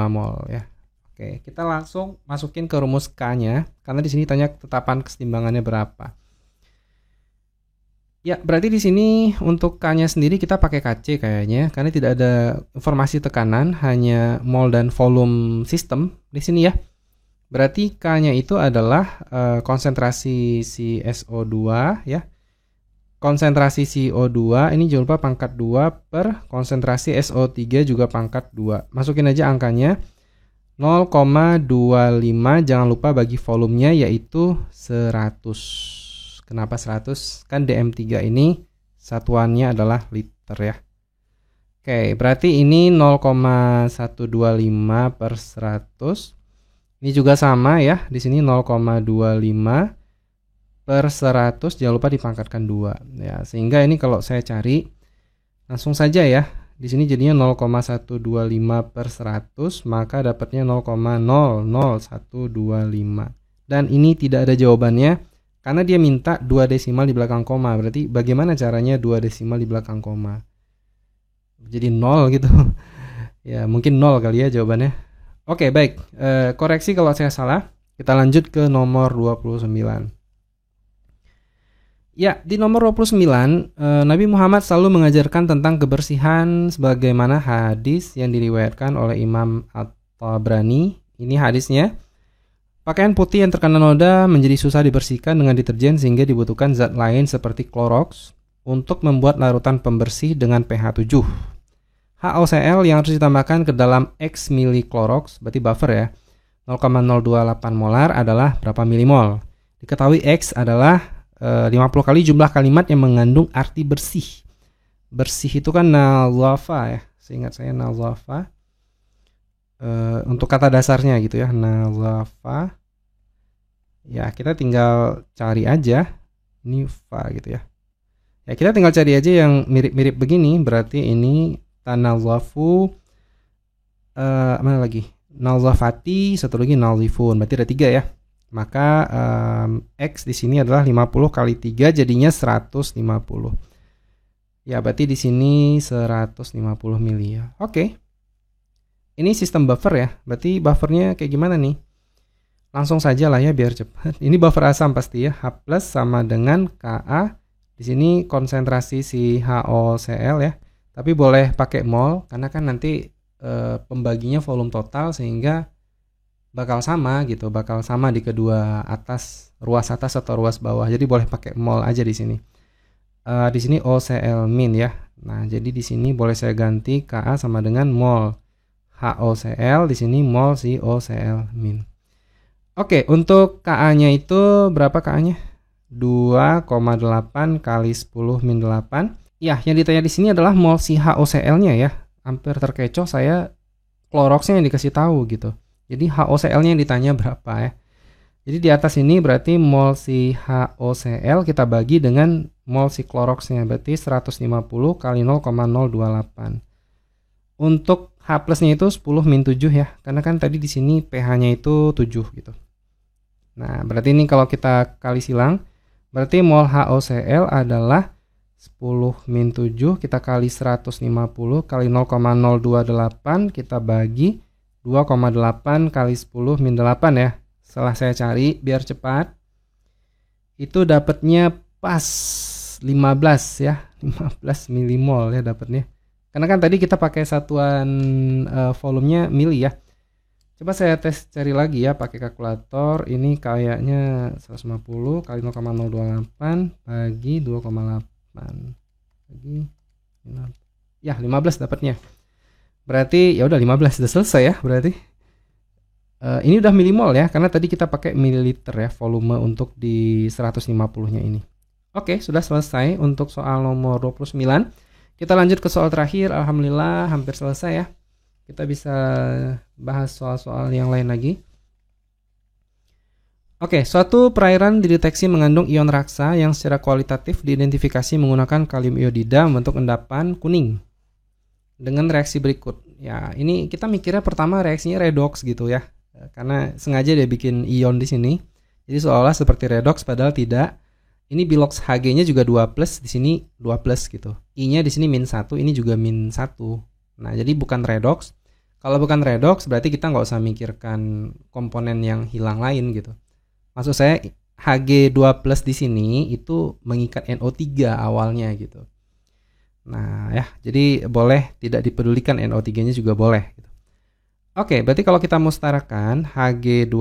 mol ya. Oke, kita langsung masukin ke rumus K-nya karena di sini tanya tetapan kesetimbangannya berapa. Ya, berarti di sini untuk K-nya sendiri kita pakai KC kayaknya karena tidak ada informasi tekanan, hanya mol dan volume sistem di sini ya. Berarti K-nya itu adalah konsentrasi si SO2 ya. Konsentrasi CO2 ini jangan lupa pangkat 2 per konsentrasi SO3 juga pangkat 2. Masukin aja angkanya 0,25, jangan lupa bagi volumenya yaitu 100. Kenapa 100? Kan dm3 ini satuannya adalah liter ya. Oke, berarti ini 0,125 per 100. Ini juga sama ya, di sini 0,25 per 100, jangan lupa dipangkatkan 2 ya, sehingga ini kalau saya cari langsung saja ya, di sini jadinya 0,125 per 100, maka dapatnya 0,00125 dan ini tidak ada jawabannya karena dia minta 2 desimal di belakang koma. Berarti bagaimana caranya 2 desimal di belakang koma? Jadi 0 gitu ya, mungkin 0 kali ya jawabannya. Oke, baik, koreksi kalau saya salah. Kita lanjut ke nomor 29. Ya, di nomor 29, Nabi Muhammad selalu mengajarkan tentang kebersihan sebagaimana hadis yang diriwayatkan oleh Imam At-Tabrani. Ini hadisnya. Pakaian putih yang terkena noda menjadi susah dibersihkan dengan deterjen sehingga dibutuhkan zat lain seperti Clorox untuk membuat larutan pembersih dengan pH 7. HOCl yang harus ditambahkan ke dalam X mili Clorox, berarti buffer ya, 0,028 molar adalah berapa milimol. Diketahui X adalah 50 kali jumlah kalimat yang mengandung arti bersih. bersih itu kan nadhafa ya. Seingat saya nadhafa. Untuk kata dasarnya gitu ya, nadhafa. Ya, kita tinggal cari aja ini fa gitu ya. Ya, kita tinggal cari aja yang mirip-mirip begini, berarti ini tanadhafu, mana lagi? Nadhafati, satu lagi nadhifun. Berarti ada 3 ya. Maka X di sini adalah 50 kali 3 jadinya 150. Ya, berarti di sini 150 mili ya. Oke. Ini sistem buffer ya. Berarti buffernya kayak gimana nih? Langsung saja lah ya biar cepat. Ini buffer asam pasti ya. H+ sama dengan Ka. Di sini konsentrasi si HOCl ya. Tapi boleh pakai mol karena kan nanti pembaginya volume total sehingga bakal sama gitu. Bakal sama di kedua atas, ruas atas atau ruas bawah. Jadi boleh pakai mol aja di sini. Di sini OCl min ya. Nah, jadi di sini boleh saya ganti Ka sama dengan mol HOCl, di sini mol si OCl min. Oke, untuk Ka-nya itu berapa Ka-nya? 2,8 kali 10 min 8. Ya, yang ditanya di sini adalah mol si HOCl-nya ya. Hampir terkecoh saya kloroksnya yang dikasih tahu gitu. Jadi HOCl-nya yang ditanya berapa ya. Jadi di atas ini berarti mol si HOCl kita bagi dengan mol si kloroksnya. Berarti 150 kali 0,028. Untuk H+-nya itu 10 min 7 ya. Karena kan tadi di sini pH-nya itu 7 gitu. Nah, berarti ini kalau kita kali silang, berarti mol HOCl adalah 10 min 7 kita kali 150 kali 0,028 kita bagi 2,8 kali 10 min 8 ya. Setelah saya cari biar cepat, itu dapatnya pas 15 ya. 15 milimol ya dapatnya. Karena kan tadi kita pakai satuan volumenya mili ya. Coba saya tes cari lagi ya pakai kalkulator. Ini kayaknya 150 kali 0,028 bagi 2,8 bagi ya 15 dapatnya. Berarti ya udah 15 sudah selesai ya berarti. Ini udah milimol ya karena tadi kita pakai mililiter ya volume untuk di 150-nya ini. Oke, sudah selesai untuk soal nomor 29. Kita lanjut ke soal terakhir. Alhamdulillah hampir selesai ya. Kita bisa bahas soal-soal yang lain lagi. Oke, suatu perairan dideteksi mengandung ion raksa yang secara kualitatif diidentifikasi menggunakan kalium iodida membentuk endapan kuning dengan reaksi berikut. Ya, ini kita mikirnya pertama reaksinya redox gitu ya. Karena sengaja dia bikin ion di sini. Jadi seolah seperti redox padahal tidak. Ini bilox Hg-nya juga 2+, di sini 2+ gitu. I-nya di sini -1, ini juga -1. Nah, jadi bukan redox. Kalau bukan redox berarti kita nggak usah mikirkan komponen yang hilang lain gitu. Maksud saya Hg2+ di sini itu mengikat NO3 awalnya gitu. Nah, ya, jadi boleh tidak dipedulikan NO3-nya juga boleh gitu. Oke, berarti kalau kita mustarakan Hg2+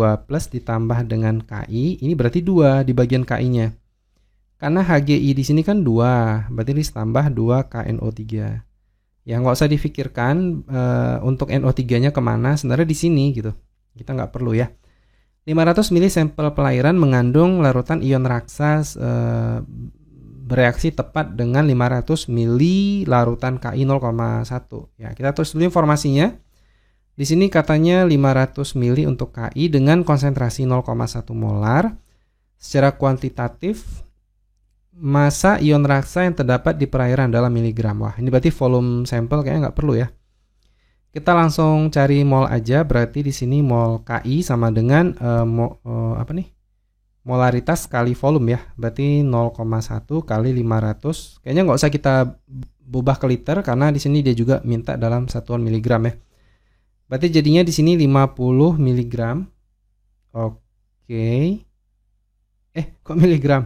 ditambah dengan Ki, ini berarti 2 di bagian Ki-nya. Karena Hgi di sini kan 2, berarti ini ditambah 2 KNO3. Ya nggak usah difikirkan untuk NO3-nya kemana, sebenarnya di sini gitu. Kita nggak perlu ya. 500 mili sampel pelairan mengandung larutan ion raksa bereaksi tepat dengan 500 mili larutan Ki 0,1. Ya, kita tulis dulu informasinya. Di sini katanya 500 mili untuk Ki dengan konsentrasi 0,1 molar. Secara kuantitatif massa ion raksa yang terdapat di perairan dalam miligram. Wah, ini berarti volume sampel kayaknya nggak perlu ya. Kita langsung cari mol aja. Berarti di sini mol Ki sama dengan molaritas kali volume ya. Berarti 0,1 kali 500. Kayaknya nggak usah kita ubah ke liter karena di sini dia juga minta dalam satuan miligram ya. Berarti jadinya di sini 50 miligram. Oke. Kok miligram?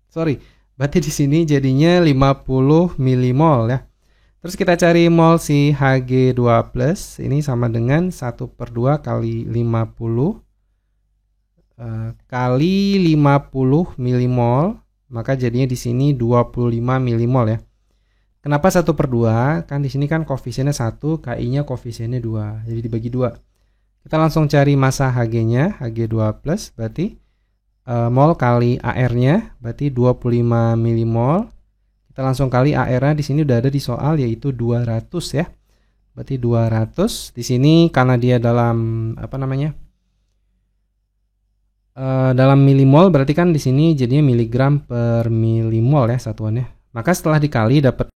Sorry. Berarti di sini jadinya 50 milimol ya. Terus kita cari mol si Hg2+, ini sama dengan 1/2 kali 50 kali 50 milimol, maka jadinya di sini 25 milimol ya. Kenapa 1/2? Kan di sini kan koefisiennya 1, Ki-nya koefisiennya 2. Jadi dibagi 2. Kita langsung cari massa Hg-nya, Hg2+, berarti mol kali AR-nya berarti 25 milimol. Kita langsung kali AR-nya di sini udah ada di soal, yaitu 200 ya. Berarti 200 di sini karena dia dalam apa namanya? Dalam milimol, berarti kan di sini jadinya miligram per milimol ya satuannya. Maka setelah dikali dapat